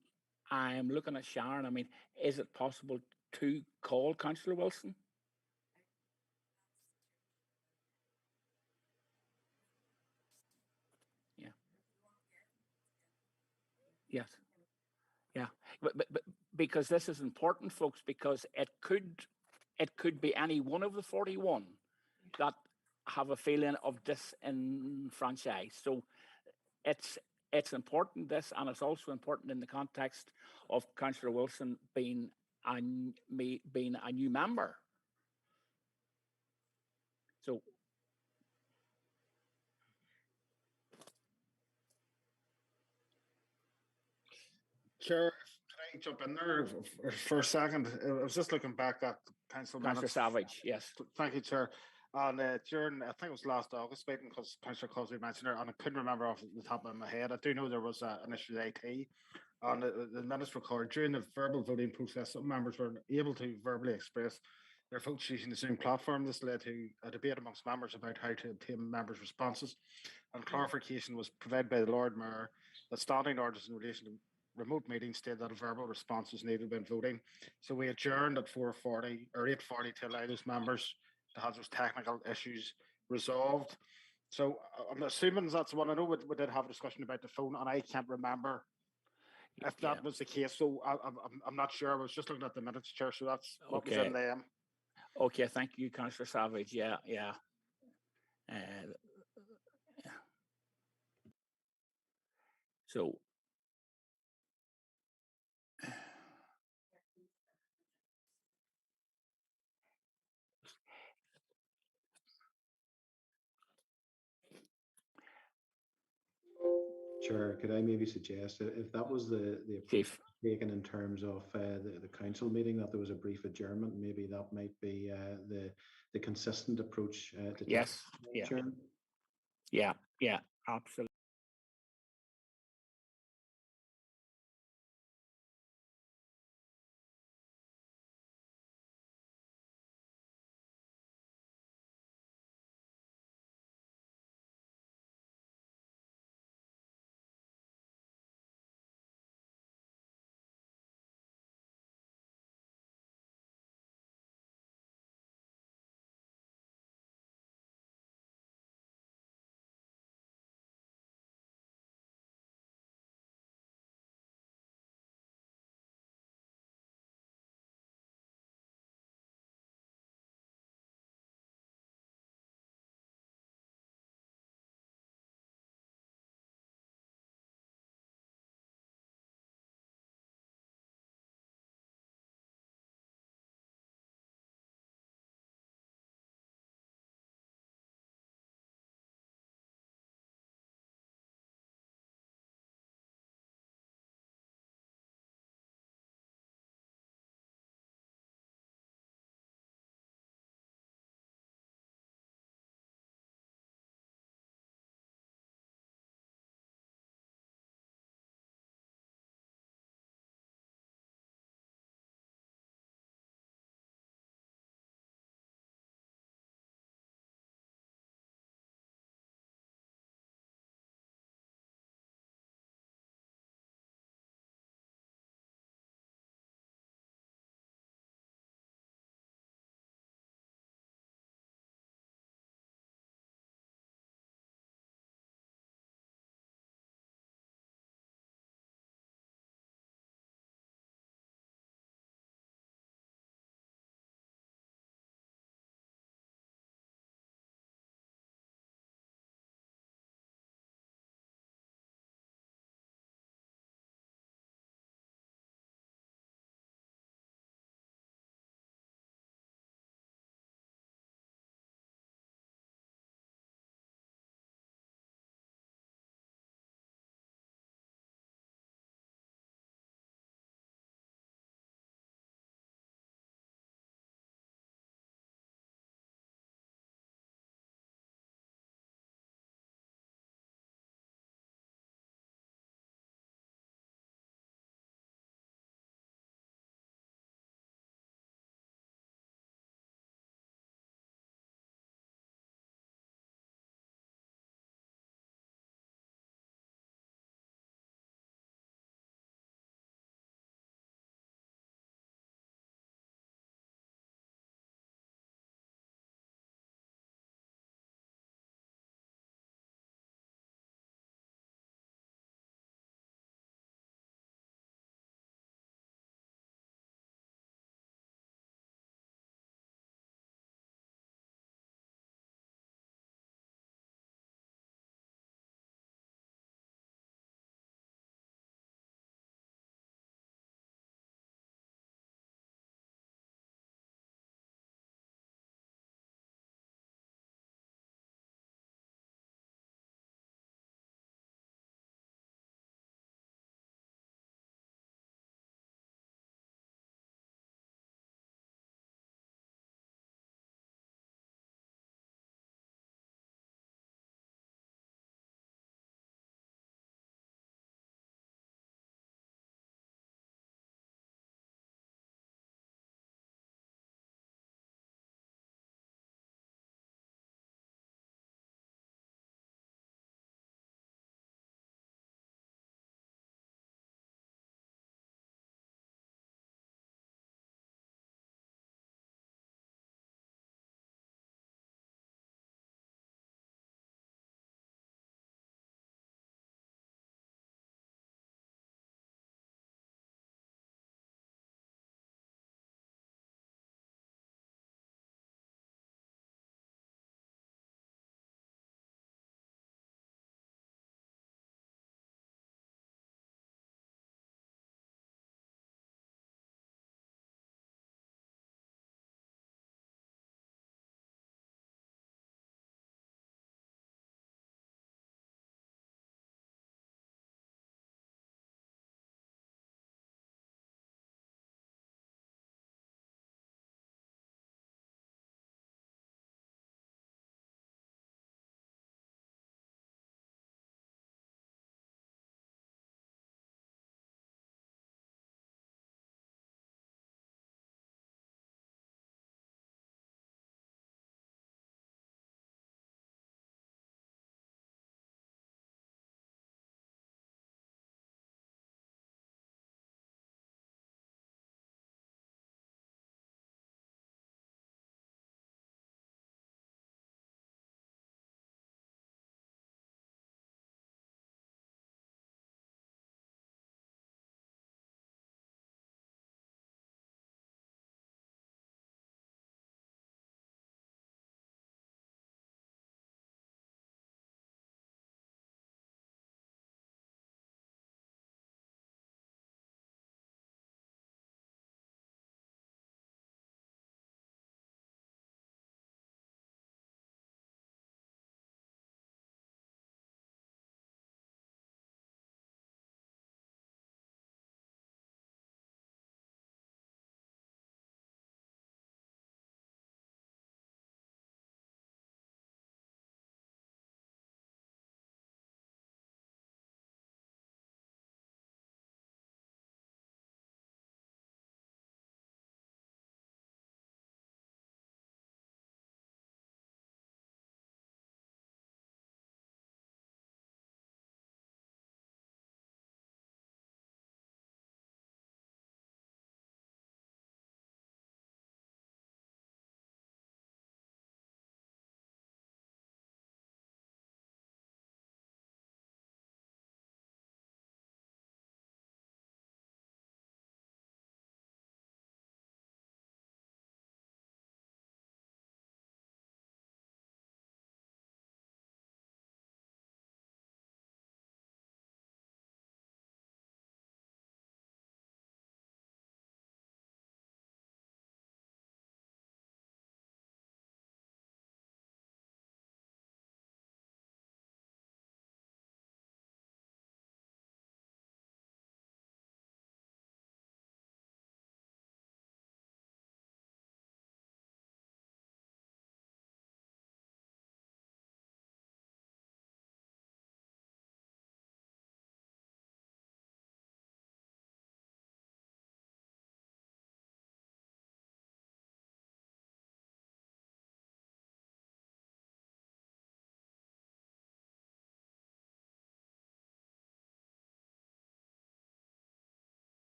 looking at Sharon. I mean, is it possible to call Councillor Wilson? Yeah. Yes. Yeah. But because this is important, folks, because it could be any one of the 41 that have a feeling of disenfranchised. So it's important, this, and it's also important in the context of Councillor Wilson being a new member. So Chair, can I jump in there for a second? I was just looking back at Councillor Savage, yes. Thank you, Chair. And during, I think it was last August meeting, because Councillor Cosby mentioned it, and I couldn't remember off the top of my head. I do know there was an issue with IT, and the minutes recorded during the verbal voting process, some members were able to verbally express their votes using the Zoom platform. This led to a debate amongst members about how to obtain members' responses, and clarification was provided by the Lord Mayor that standing orders in relation to remote meetings stated that a verbal response was needed when voting. So we adjourned at 4:40 or 8:40 to allow those members to have those technical issues resolved. So I'm assuming that's the one. I know we did have a discussion about the phone, and I can't remember if that was the case. So I'm not sure. I was just looking at the minutes, Chair. So that's what was in them. Okay, thank you, Councillor Savage. Yeah. So Chair, could I maybe suggest if that was the approach taken in terms of the council meeting, that there was a brief adjournment, maybe that might be the consistent approach to take. Yes, yeah. Chair? Yeah, absolutely.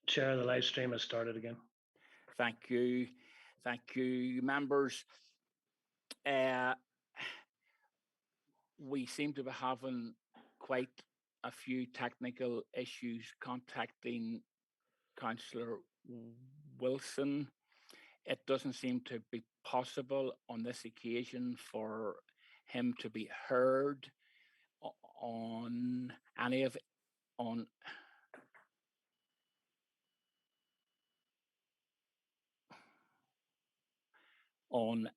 Chair, the live stream has started again. Thank you. Thank you, members. We seem to be having quite a few technical issues contacting Councillor Wilson. It doesn't seem to be possible on this occasion for him to be heard on any of on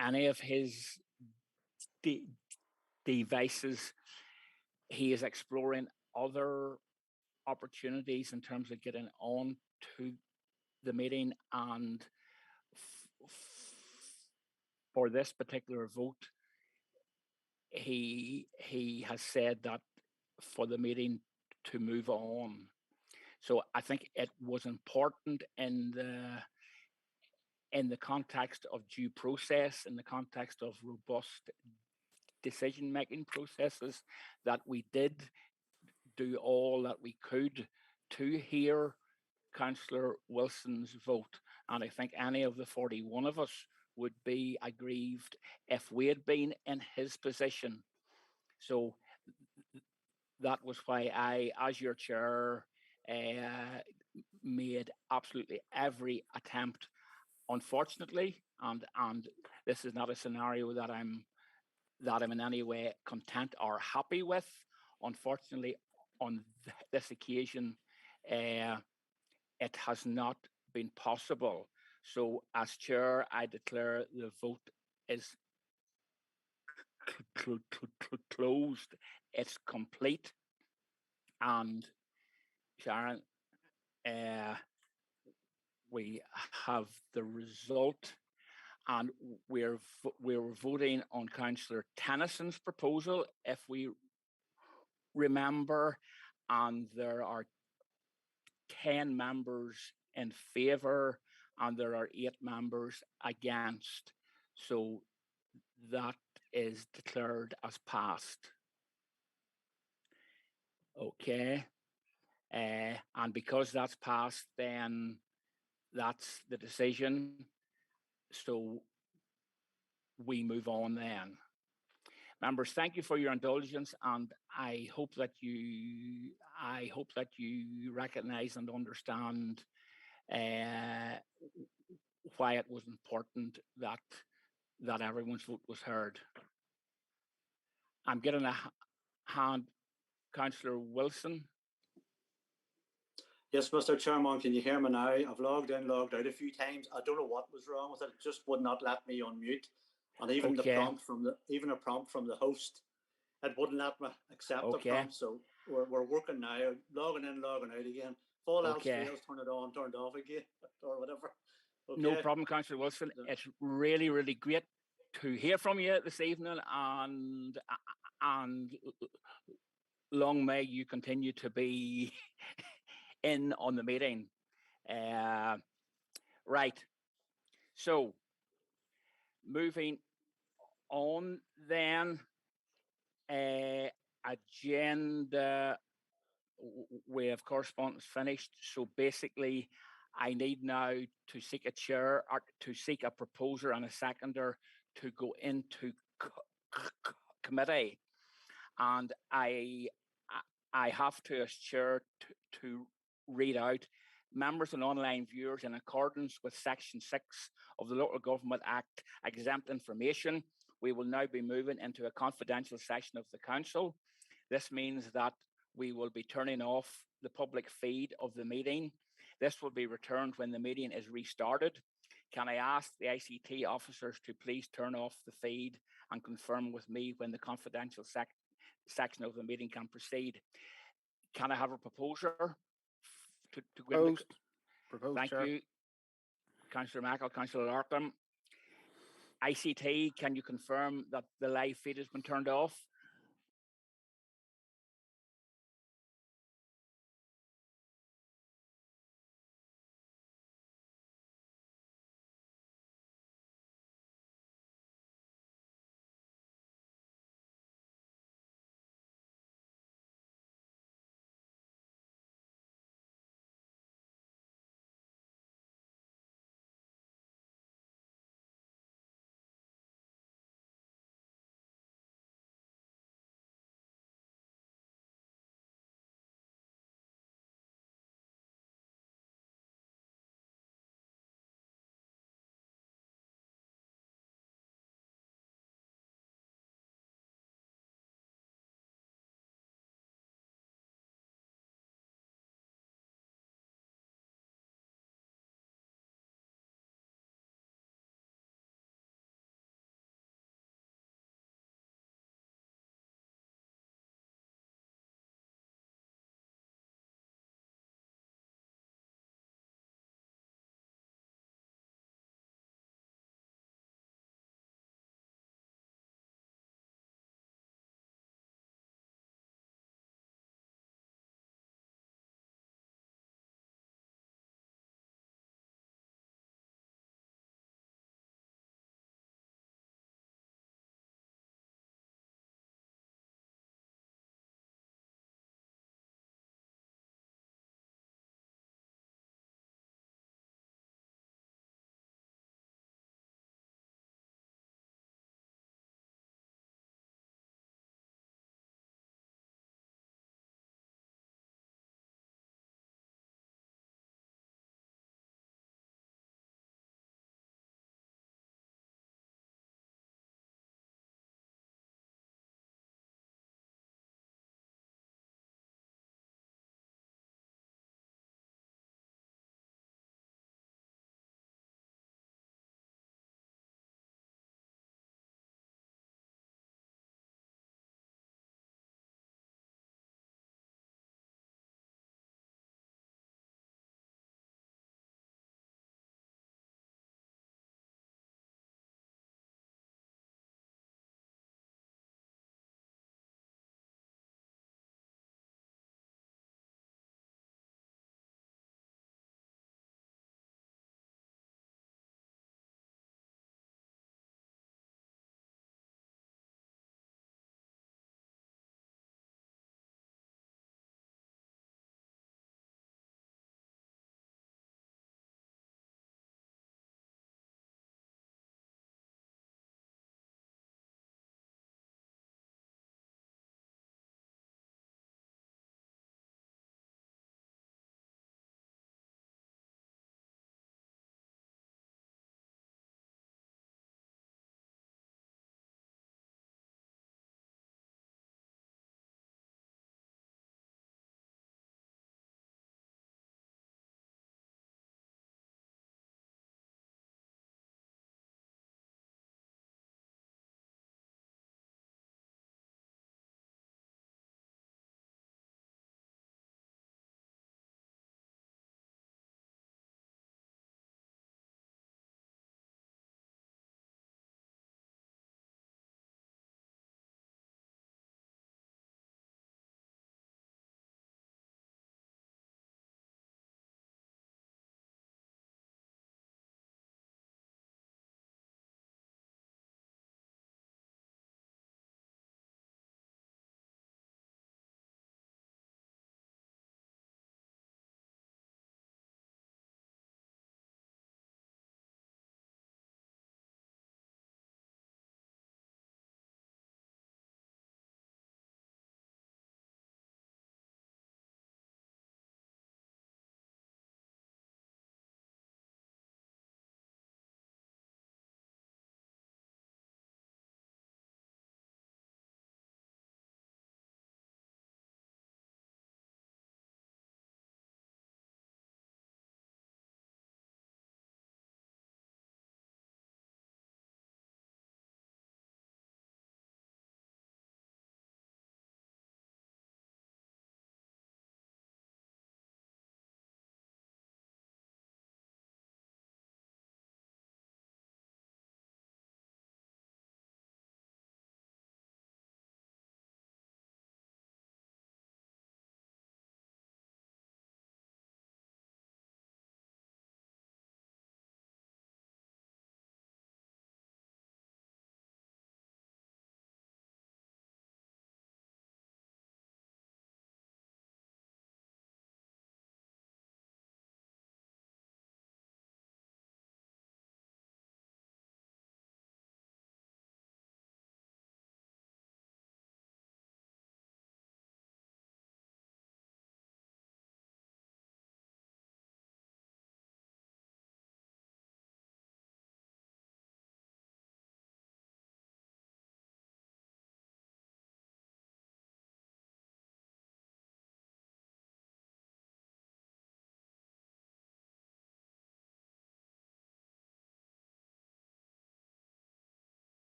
any of his devices. He is exploring other opportunities in terms of getting on to the meeting, and for this particular vote, he has said that for the meeting to move on. So I think it was important in the context of due process, in the context of robust decision-making processes, that we did do all that we could to hear Councillor Wilson's vote. And I think any of the 41 of us would be aggrieved if we had been in his position. So that was why I, as your chair, made absolutely every attempt. Unfortunately, and this is not a scenario that I'm in any way content or happy with. Unfortunately, on this occasion, it has not been possible. So, as chair, I declare the vote is closed. It's complete. And Sharon, we have the result, and we're voting on Councillor Tennyson's proposal, if we remember, and there are 10 members in favour and there are 8 members against. So that is declared as passed. Okay. And because that's passed, then that's the decision. So we move on then. Members, thank you for your indulgence, and I hope that you recognise and understand why it was important that everyone's vote was heard. I'm getting a hand, Councillor Wilson. Yes, Mr. Chairman, can you hear me now? I've logged in, logged out a few times. I don't know what was wrong with it. It just would not let me unmute. And even the prompt from the host, it wouldn't let me accept the prompt. So we're working now, logging in, logging out again. If all else fails, turn it on, turn it off again, or whatever. Okay. No problem, Councillor Wilson. It's really, really great to hear from you this evening, and long may you continue to be in on the meeting. Right. So moving on then, agenda, we have correspondence finished. So basically, I need now to seek a chair, or to seek a proposer and a seconder to go into committee. And I have to, as chair, to read out: members and online viewers, in accordance with Section 6 of the Local Government Act, exempt information. We will now be moving into a confidential session of the council. This means that we will be turning off the public feed of the meeting. This will be returned when the meeting is restarted. Can I ask the ICT officers to please turn off the feed and confirm with me when the confidential section of the meeting can proceed? Can I have a proposer to go into? Proposed, Thank Chair. you, Councillor Mackle, Councillor Larkham. ICT, can you confirm that the live feed has been turned off?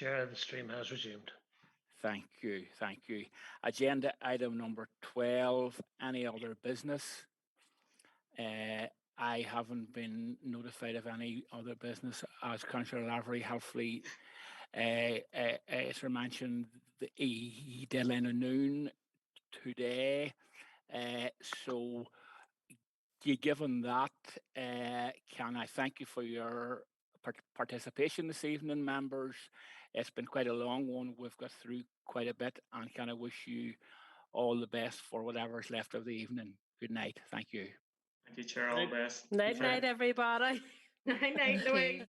Chair, the stream has resumed. Thank you. Thank you. Agenda item number 12, any other business? I haven't been notified of any other business. As Councillor Lavery helpfully mentioned, the deadline of noon today. So, given that, can I thank you for your participation this evening, members? It's been quite a long one. We've got through quite a bit, and can I wish you all the best for whatever's left of the evening. Good night. Thank you. Thank you, Chair. All the best. Night, night, everybody. Night, night,